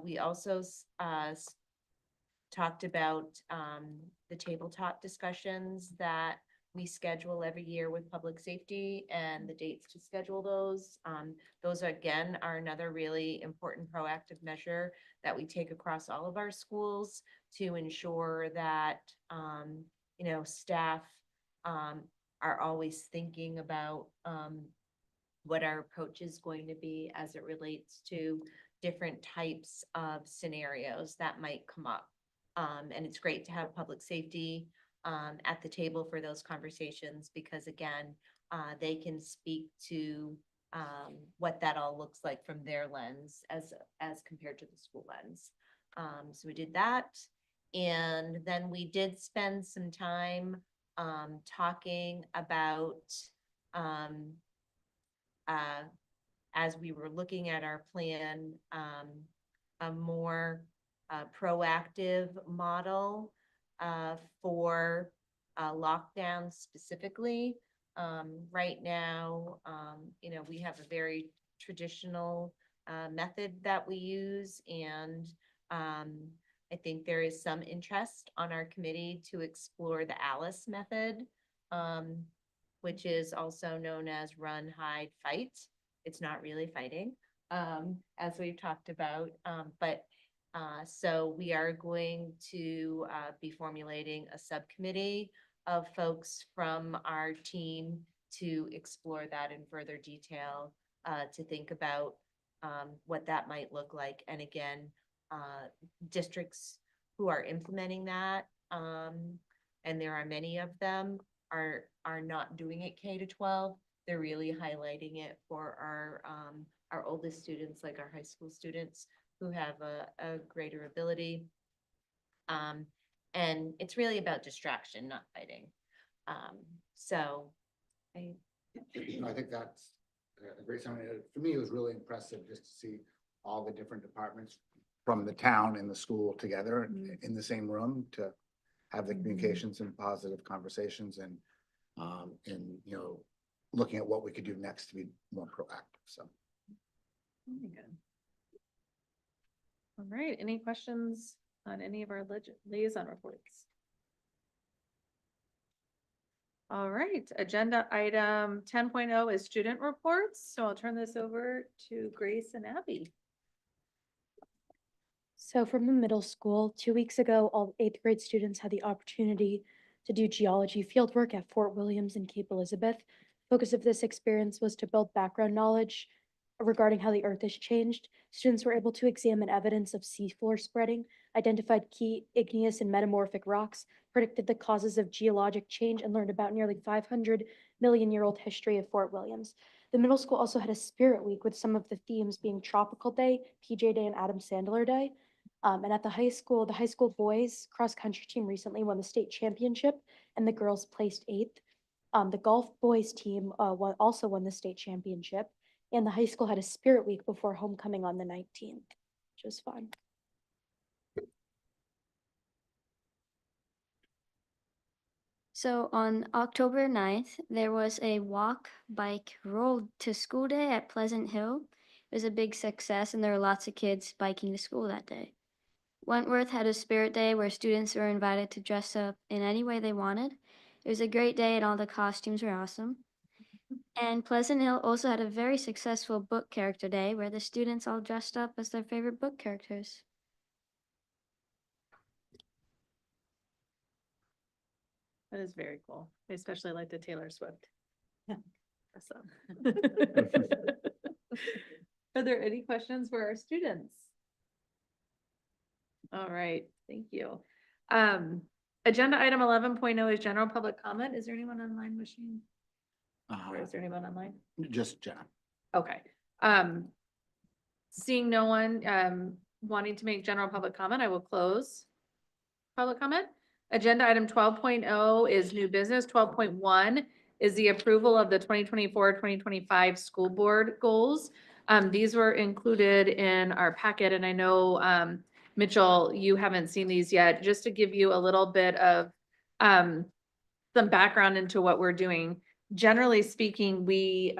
We also talked about the tabletop discussions that we schedule every year with public safety and the dates to schedule those. Those again are another really important proactive measure that we take across all of our schools to ensure that you know, staff are always thinking about what our approach is going to be as it relates to different types of scenarios that might come up. And it's great to have public safety at the table for those conversations because again, they can speak to what that all looks like from their lens as compared to the school lens. So we did that. And then we did spend some time talking about as we were looking at our plan, a more proactive model for lockdown specifically. Right now, you know, we have a very traditional method that we use, and I think there is some interest on our committee to explore the Alice method, which is also known as run, hide, fight. It's not really fighting, as we've talked about, but so we are going to be formulating a subcommittee of folks from our team to explore that in further detail, to think about what that might look like. And again, districts who are implementing that and there are many of them are not doing it K to 12. They're really highlighting it for our oldest students, like our high school students who have a greater ability. And it's really about distraction, not fighting. So I I think that's a great summary. For me, it was really impressive just to see all the different departments from the town and the school together in the same room to have the communications and positive conversations and, you know, looking at what we could do next to be more proactive. So. Very good. All right, any questions on any of our liaison reports? All right, agenda item 10.0 is student reports. So I'll turn this over to Grace and Abby. So from the middle school, 2 weeks ago, all 8th grade students had the opportunity to do geology fieldwork at Fort Williams and Cape Elizabeth. Focus of this experience was to build background knowledge regarding how the earth has changed. Students were able to examine evidence of seafloor spreading, identified key igneous and metamorphic rocks, predicted the causes of geologic change, and learned about nearly 500 million-year-old history of Fort Williams. The middle school also had a spirit week with some of the themes being Tropical Day, PJ Day, and Adam Sandler Day. And at the high school boys cross-country team recently won the state championship, and the girls placed 8th. The golf boys team also won the state championship, and the high school had a spirit week before homecoming on the 19th, which was fun. So on October 9th, there was a walk, bike, roll to school day at Pleasant Hill. It was a big success, and there were lots of kids biking to school that day. Wentworth had a spirit day where students were invited to dress up in any way they wanted. It was a great day, and all the costumes were awesome. And Pleasant Hill also had a very successful book character day where the students all dressed up as their favorite book characters. That is very cool. I especially like the Taylor Swift. Awesome. Are there any questions for our students? All right, thank you. Agenda item 11.0 is general public comment. Is there anyone online wishing? Or is there anyone online? Just Jenna. Okay. Seeing no one wanting to make general public comment, I will close public comment. Agenda item 12.0 is new business. 12.1 is the approval of the 2024-2025 school board goals. These were included in our packet, and I know Mitchell, you haven't seen these yet. Just to give you a little bit of some background into what we're doing. Generally speaking, we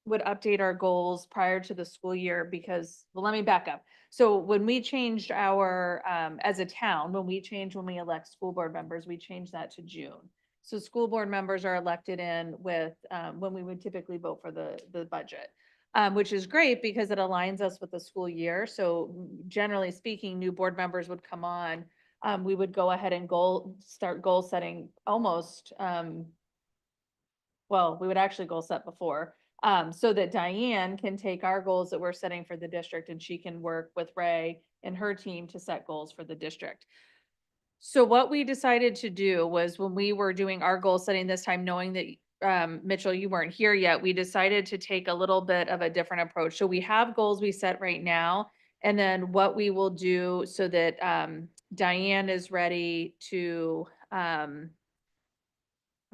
would update our goals prior to the school year because, well, let me back up. So when we changed our, as a town, when we elect school board members, we changed that to June. So school board members are elected in with, when we would typically vote for the budget. Which is great because it aligns us with the school year. So generally speaking, new board members would come on. We would go ahead and start goal setting almost, well, we would actually goal set before, so that Diane can take our goals that we're setting for the district and she can work with Ray and her team to set goals for the district. So what we decided to do was when we were doing our goal setting this time, knowing that Mitchell, you weren't here yet, we decided to take a little bit of a different approach. So we have goals we set right now. And then what we will do so that Diane is ready to, I'm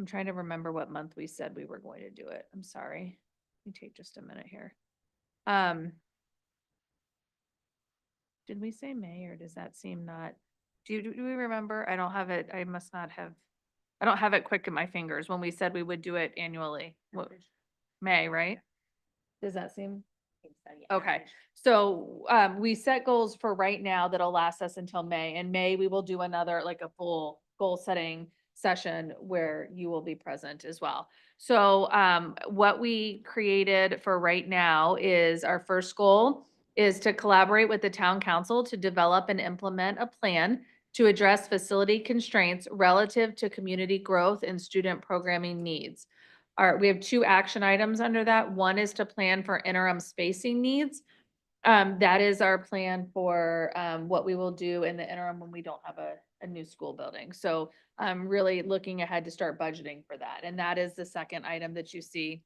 trying to remember what month we said we were going to do it. I'm sorry. Let me take just a minute here. Did we say May or does that seem not, do we remember? I don't have it. I must not have. I don't have it quick in my fingers when we said we would do it annually. May, right? Does that seem? Okay, so we set goals for right now that'll last us until May. In May, we will do another, like a full goal setting session where you will be present as well. So what we created for right now is our first goal is to collaborate with the town council to develop and implement a plan to address facility constraints relative to community growth and student programming needs. We have 2 action items under that. One is to plan for interim spacing needs. That is our plan for, what we will do in the interim when we don't have a new school building. So I'm really looking ahead to start budgeting for that. And that is the second item that you see,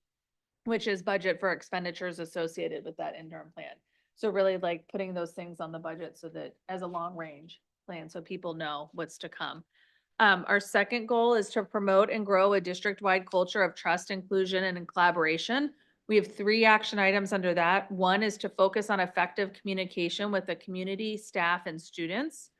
which is budget for expenditures associated with that interim plan. So really like putting those things on the budget so that as a long range plan, so people know what's to come. Our second goal is to promote and grow a district-wide culture of trust, inclusion, and collaboration. We have 3 action items under that. One is to focus on effective communication with the community, staff, and students.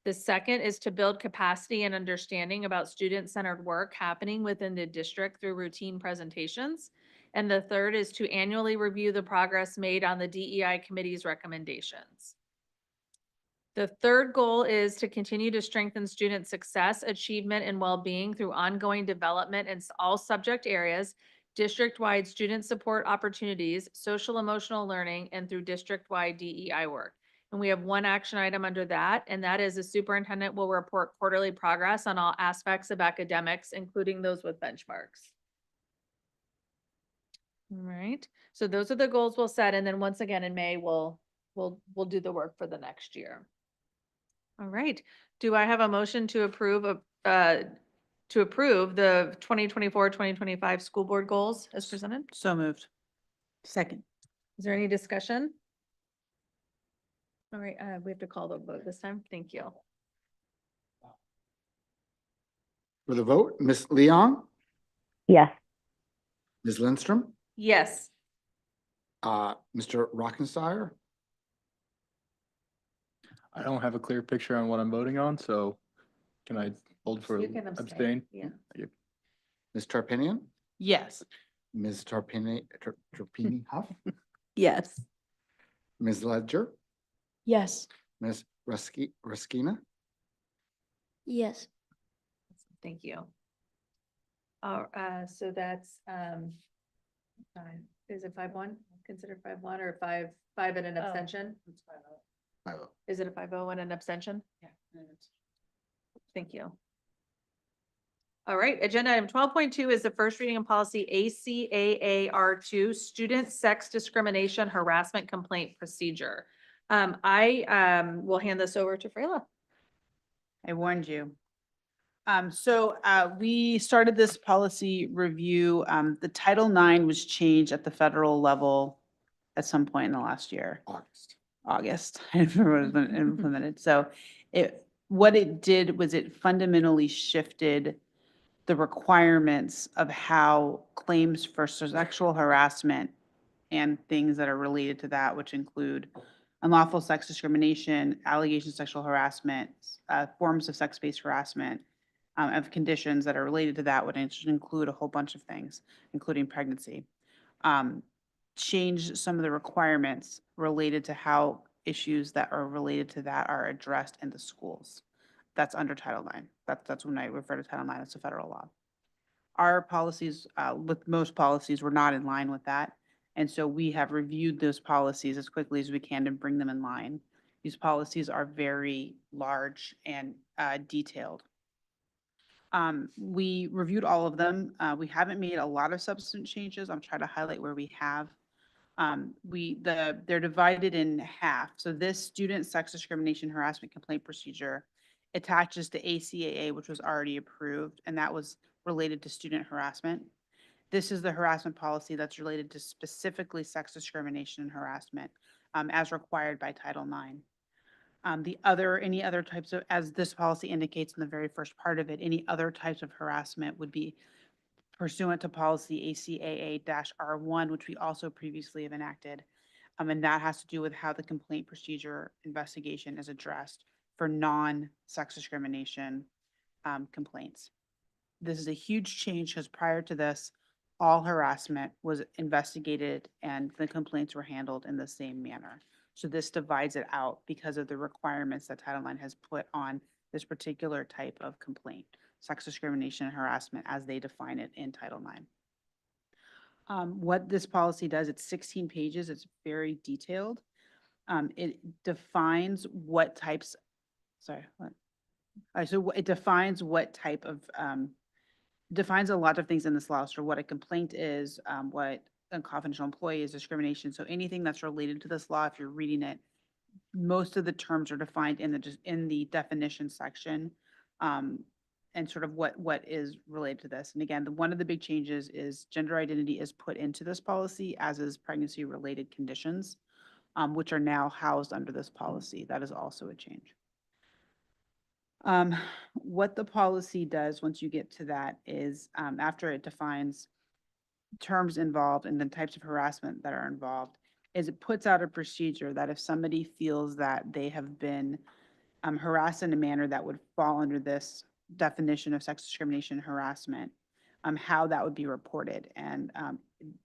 The second is to build capacity and understanding about student-centered work happening within the district through routine presentations. And the third is to annually review the progress made on the DEI committee's recommendations. The third goal is to continue to strengthen student success, achievement, and well-being through ongoing development in all subject areas, district-wide student support opportunities, social emotional learning, and through district-wide DEI work. And we have 1 action item under that, and that is the superintendent will report quarterly progress on all aspects of academics, including those with benchmarks. All right, so those are the goals we'll set, and then once again in May, we'll do the work for the next year. All right, do I have a motion to approve the 2024-2025 school board goals as presented? So moved. Second. Is there any discussion? All right, we have to call the vote this time. Thank you. For the vote, Ms. Leong, Yes. Ms. Lindstrom, Yes. Mr. Rockenstein, I don't have a clear picture on what I'm voting on, so can I hold for You can abstain? Yeah. Ms. Tarpinian, Yes. Ms. Tarpini Huff, Yes. Ms. Ledger, Yes. Ms. Ruskina, Yes. Thank you. So that's, is it 5-1? Considered 5-1 or 5 and an abstention? I vote. Is it a 5-0 and an abstention? Yeah. Thank you. All right, agenda item 12.2 is the first reading of policy ACAAR2, student sex discrimination harassment complaint procedure. I will hand this over to Freyla. I warned you. We started this policy review. The Title IX was changed at the federal level at some point in the last year. August, I don't remember when it was been implemented. So what it did was it fundamentally shifted the requirements of how claims for sexual harassment and things that are related to that, which include unlawful sex discrimination, allegations of sexual harassment, forms of sex-based harassment, of conditions that are related to that would include a whole bunch of things, including pregnancy. Change some of the requirements related to how issues that are related to that are addressed in the schools. That's under Title IX. That's when I refer to Title IX, it's a federal law. Our policies, with most policies, were not in line with that. And so we have reviewed those policies as quickly as we can to bring them in line. These policies are very large and detailed. We reviewed all of them. We haven't made a lot of substantive changes. I'm trying to highlight where we have. They're divided in half. So this student sex discrimination harassment complaint procedure attaches to ACAA, which was already approved, and that was related to student harassment. This is the harassment policy that's related to specifically sex discrimination and harassment, as required by Title IX. Any other types of, as this policy indicates in the very first part of it, any other types of harassment would be pursuant to policy ACAA-R1, which we also previously have enacted. And that has to do with how the complaint procedure investigation is addressed for non-sex discrimination complaints. This is a huge change because prior to this, all harassment was investigated and the complaints were handled in the same manner. So this divides it out because of the requirements that Title IX has put on this particular type of complaint, sex discrimination and harassment as they define it in Title IX. What this policy does, it's 16 pages, it's very detailed. It defines what types, it defines what type of, defines a lot of things in this law, so what a complaint is, what a confidential employee is discrimination. So anything that's related to this law, if you're reading it, most of the terms are defined in the definition section. And sort of what is related to this. And again, one of the big changes is gender identity is put into this policy, as is pregnancy related conditions, which are now housed under this policy. That is also a change. What the policy does once you get to that is, after it defines terms involved and the types of harassment that are involved, is it puts out a procedure that if somebody feels that they have been harassed in a manner that would fall under this definition of sex discrimination and harassment, how that would be reported. And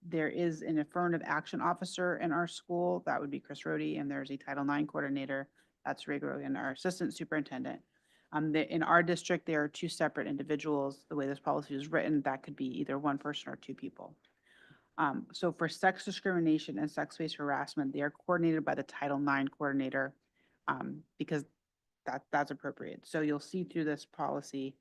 there is an affirmative action officer in our school, that would be Chris Rohde, and there's a Title IX coordinator, that's Ray Grogan, our assistant superintendent. In our district, there are two separate individuals. The way this policy is written, that could be either one person or two people. So for sex discrimination and sex-based harassment, they are coordinated by the Title IX coordinator, because that's appropriate. So you'll see through this policy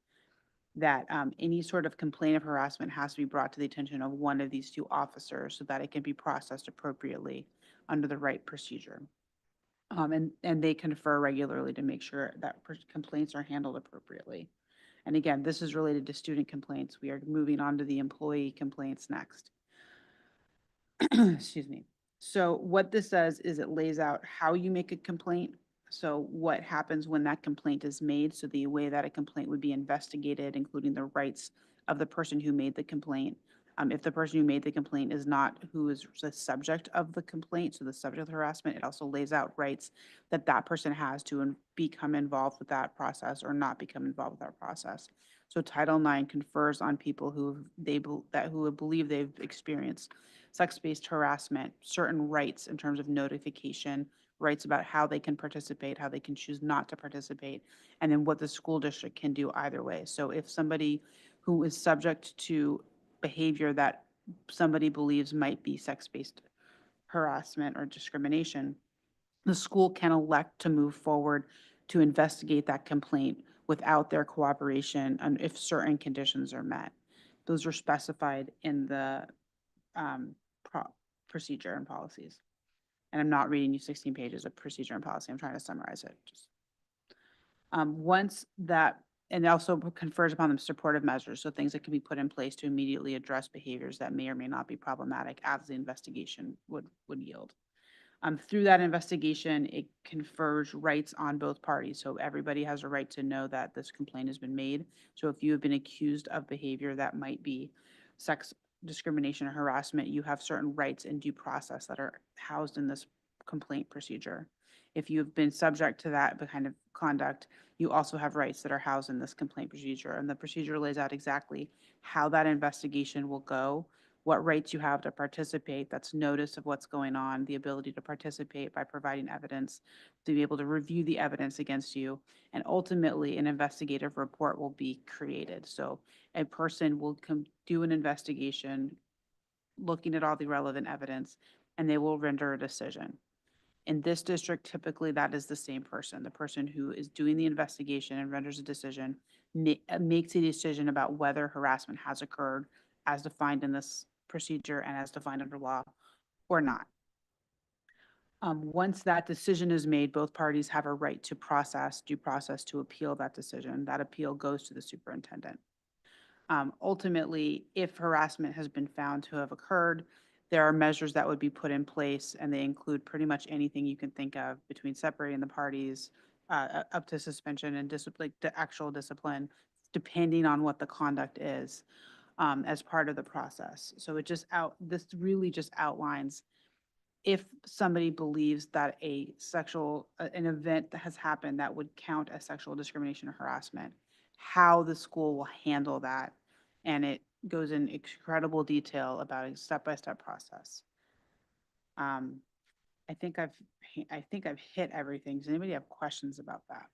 that any sort of complaint of harassment has to be brought to the attention of one of these two officers so that it can be processed appropriately under the right procedure. And they confer regularly to make sure that complaints are handled appropriately. And again, this is related to student complaints. We are moving on to the employee complaints next. Excuse me. So what this does is it lays out how you make a complaint. So what happens when that complaint is made? So the way that a complaint would be investigated, including the rights of the person who made the complaint. If the person who made the complaint is not who is the subject of the complaint, so the subject of harassment, it also lays out rights that that person has to become involved with that process or not become involved with that process. So Title IX confers on people who believe they've experienced sex-based harassment, certain rights in terms of notification, rights about how they can participate, how they can choose not to participate, and then what the school district can do either way. So if somebody who is subject to behavior that somebody believes might be sex-based harassment or discrimination, the school can elect to move forward to investigate that complaint without their cooperation and if certain conditions are met. Those are specified in the procedure and policies. And I'm not reading you 16 pages of procedure and policy. I'm trying to summarize it. Once that, and also confers upon them supportive measures, so things that can be put in place to immediately address behaviors that may or may not be problematic as the investigation would yield. Through that investigation, it confers rights on both parties. So everybody has a right to know that this complaint has been made. So if you have been accused of behavior that might be sex discrimination or harassment, you have certain rights and due process that are housed in this complaint procedure. If you've been subject to that kind of conduct, you also have rights that are housed in this complaint procedure. And the procedure lays out exactly how that investigation will go, what rights you have to participate, that's notice of what's going on, the ability to participate by providing evidence, to be able to review the evidence against you, and ultimately an investigative report will be created. So a person will do an investigation, looking at all the relevant evidence, and they will render a decision. In this district, typically that is the same person. The person who is doing the investigation and renders a decision makes a decision about whether harassment has occurred as defined in this procedure and as defined under law or not. Once that decision is made, both parties have a right to due process to appeal that decision. That appeal goes to the superintendent. Ultimately, if harassment has been found to have occurred, there are measures that would be put in place, and they include pretty much anything you can think of between separating the parties up to suspension and to actual discipline, depending on what the conduct is as part of the process. So this really just outlines if somebody believes that an event that has happened that would count as sexual discrimination or harassment, how the school will handle that. And it goes in incredible detail about a step-by-step process. I think I've hit everything. Does anybody have questions about that?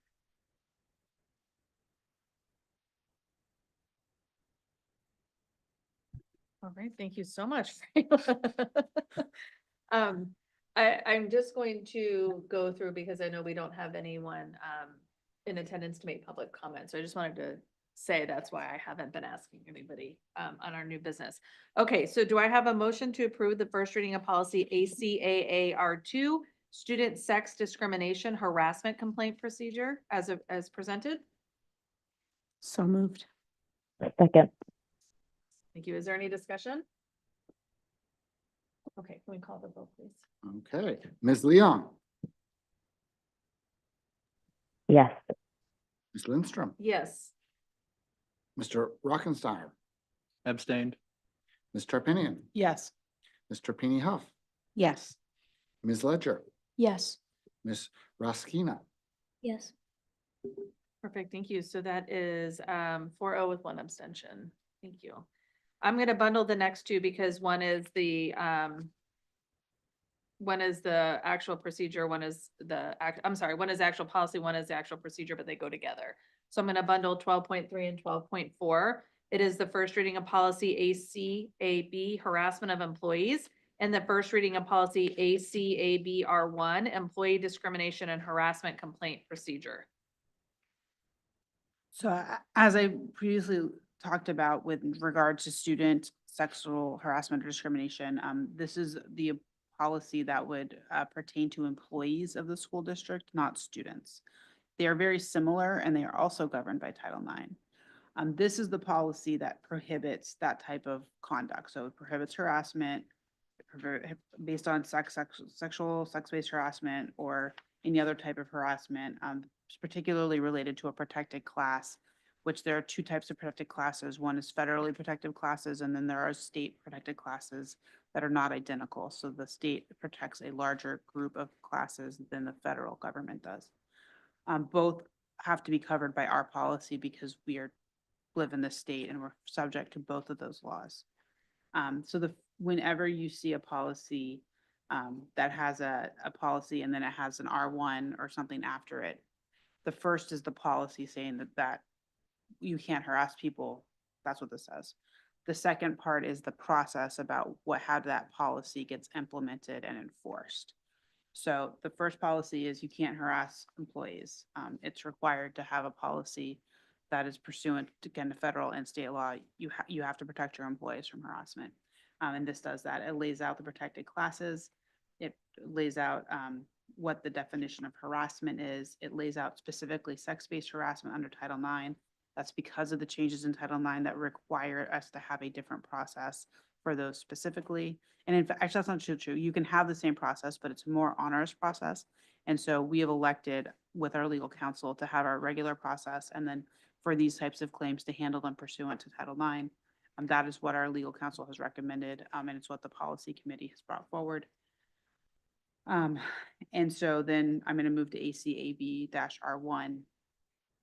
All right, thank you so much. I'm just going to go through because I know we don't have anyone in attendance to make public comments. So I just wanted to say that's why I haven't been asking anybody on our new business. Okay, so do I have a motion to approve the first reading of policy ACAAR2, student sex discrimination harassment complaint procedure as presented? So moved. Second. Thank you. Is there any discussion? Okay, can we call the vote, please? Okay, Ms. Leon, Yes. Ms. Lindstrom, Yes. Mr. Rockenstein, Abstained. Ms. Tarpinian, Yes. Mr. Peony Huff, Yes. Ms. Ledger, Yes. Ms. Roskina. Yes. Perfect, thank you. So that is 4-0 with one abstention. Thank you. I'm gonna bundle the next two because one is the actual procedure, one is one is actual policy, one is the actual procedure, but they go together. So I'm gonna bundle 12.3 and 12.4. It is the first reading of policy ACAB, harassment of employees, and the first reading of policy ACABR1, employee discrimination and harassment complaint procedure. So as I previously talked about with regards to student sexual harassment or discrimination, this is the policy that would pertain to employees of the school district, not students. They are very similar and they are also governed by Title IX. This is the policy that prohibits that type of conduct. So it prohibits harassment based on sexual, sex-based harassment or any other type of harassment, particularly related to a protected class, which there are two types of protected classes. One is federally protected classes, and then there are state protected classes that are not identical. So the state protects a larger group of classes than the federal government does. Both have to be covered by our policy because we live in the state and we're subject to both of those laws. So whenever you see a policy that has a policy and then it has an R1 or something after it, the first is the policy saying that you can't harass people. That's what this says. The second part is the process about how that policy gets implemented and enforced. So the first policy is you can't harass employees. It's required to have a policy that is pursuant to, again, to federal and state law. You have to protect your employees from harassment. And this does that. It lays out the protected classes. It lays out what the definition of harassment is. It lays out specifically sex-based harassment under Title IX. That's because of the changes in Title IX that require us to have a different process for those specifically. And in fact, actually, that's not true. You can have the same process, but it's a more onerous process. And so we have elected with our legal counsel to have our regular process and then for these types of claims to handle them pursuant to Title IX. That is what our legal counsel has recommended, and it's what the policy committee has brought forward. And so then I'm going to move to ACAB-R1.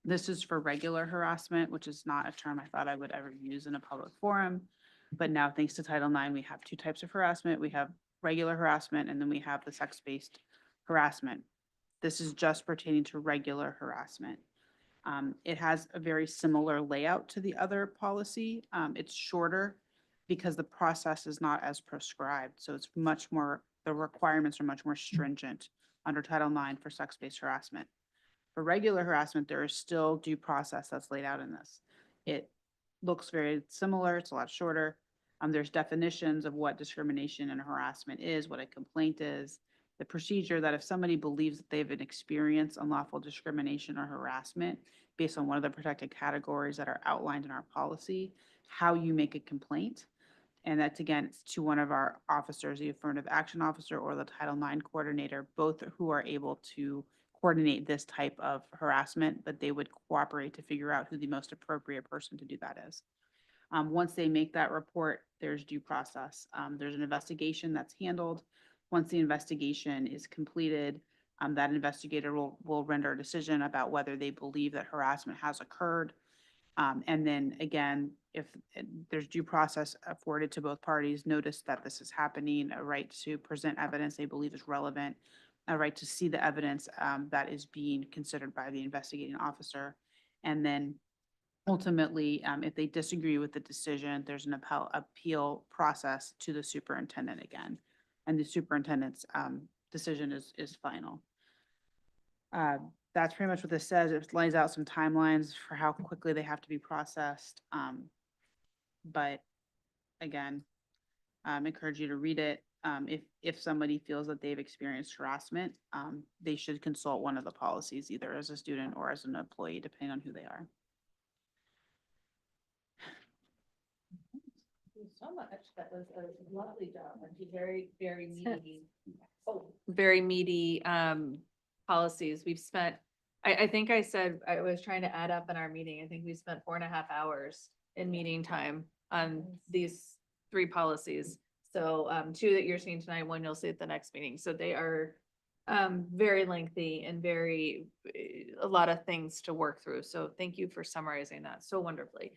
This is for regular harassment, which is not a term I thought I would ever use in a public forum. But now, thanks to Title IX, we have two types of harassment. We have regular harassment, and then we have the sex-based harassment. This is just pertaining to regular harassment. It has a very similar layout to the other policy. It's shorter because the process is not as prescribed. So it's much more, the requirements are much more stringent under Title IX for sex-based harassment. For regular harassment, there is still due process that's laid out in this. It looks very similar. It's a lot shorter. There's definitions of what discrimination and harassment is, what a complaint is, the procedure that if somebody believes that they've experienced unlawful discrimination or harassment based on one of the protected categories that are outlined in our policy, how you make a complaint. And that's, again, it's to one of our officers, the affirmative action officer or the Title IX coordinator, both who are able to coordinate this type of harassment, but they would cooperate to figure out who the most appropriate person to do that is. Once they make that report, there's due process. There's an investigation that's handled. Once the investigation is completed, that investigator will render a decision about whether they believe that harassment has occurred. And then again, if there's due process afforded to both parties, notice that this is happening, a right to present evidence they believe is relevant, a right to see the evidence that is being considered by the investigating officer. And then ultimately, if they disagree with the decision, there's an appeal process to the superintendent again. And the superintendent's decision is final. that's pretty much what this says. It lays out some timelines for how quickly they have to be processed. But again, encourage you to read it. If somebody feels that they've experienced harassment, they should consult one of the policies, either as a student or as an employee, depending on who they are. Thank you so much. That was a lovely job and very, very meaty. Very meaty, policies. We've spent, I think I said, I was trying to add up in our meeting. I think we spent 4.5 hours in meeting time on these 3 policies. So, 2 that you're seeing tonight, 1 you'll see at the next meeting. So they are, very lengthy and very, a lot of things to work through. So thank you for summarizing that so wonderfully.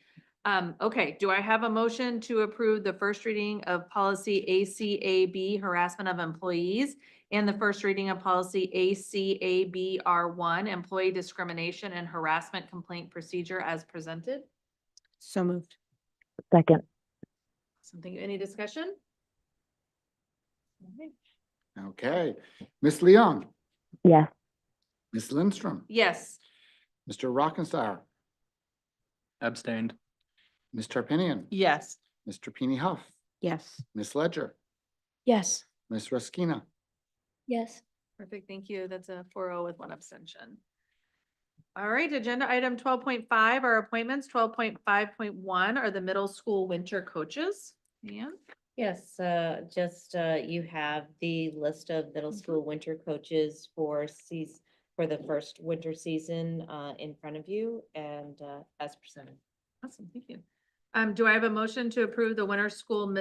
Okay, do I have a motion to approve the first reading of policy ACAB harassment of employees and the first reading of policy ACABR1 employee discrimination and harassment complaint procedure as presented? So moved. Second. Something, any discussion? Okay, Ms. Leong, Yes. Ms. Lindstrom, Yes. Mr. Rockenstein, Abstained. Ms. Tarpinian, Yes. Mr. Peony Huff, Yes. Ms. Ledger, Yes. Ms. Ruskina. Yes. Perfect, thank you. That's a 4-0 with 1 abstention. All right, agenda item 12.5 are appointments. 12.5.1 are the middle school winter coaches. Ann? Yes, you have the list of middle school winter coaches for the first winter season, in front of you and, as presented. Awesome, thank you. Do I have a motion to approve the winter school,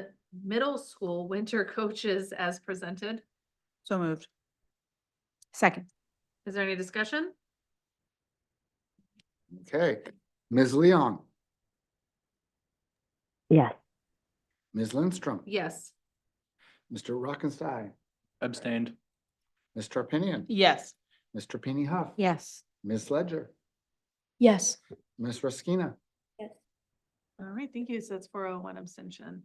middle school winter coaches as presented? So moved. Second. Is there any discussion? Okay, Ms. Leong, Yes. Ms. Lindstrom, Yes. Mr. Rockenstein, Abstained. Ms. Tarpinian, Yes. Mr. Peony Huff, Yes. Ms. Ledger, Yes. Ms. Ruskina. All right, thank you. So it's 4-0, 1 abstention.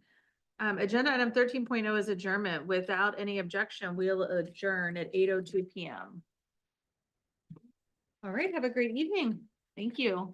Agenda item 13.0 is adjournment. Without any objection, we'll adjourn at 8:02 PM. All right, have a great evening. Thank you.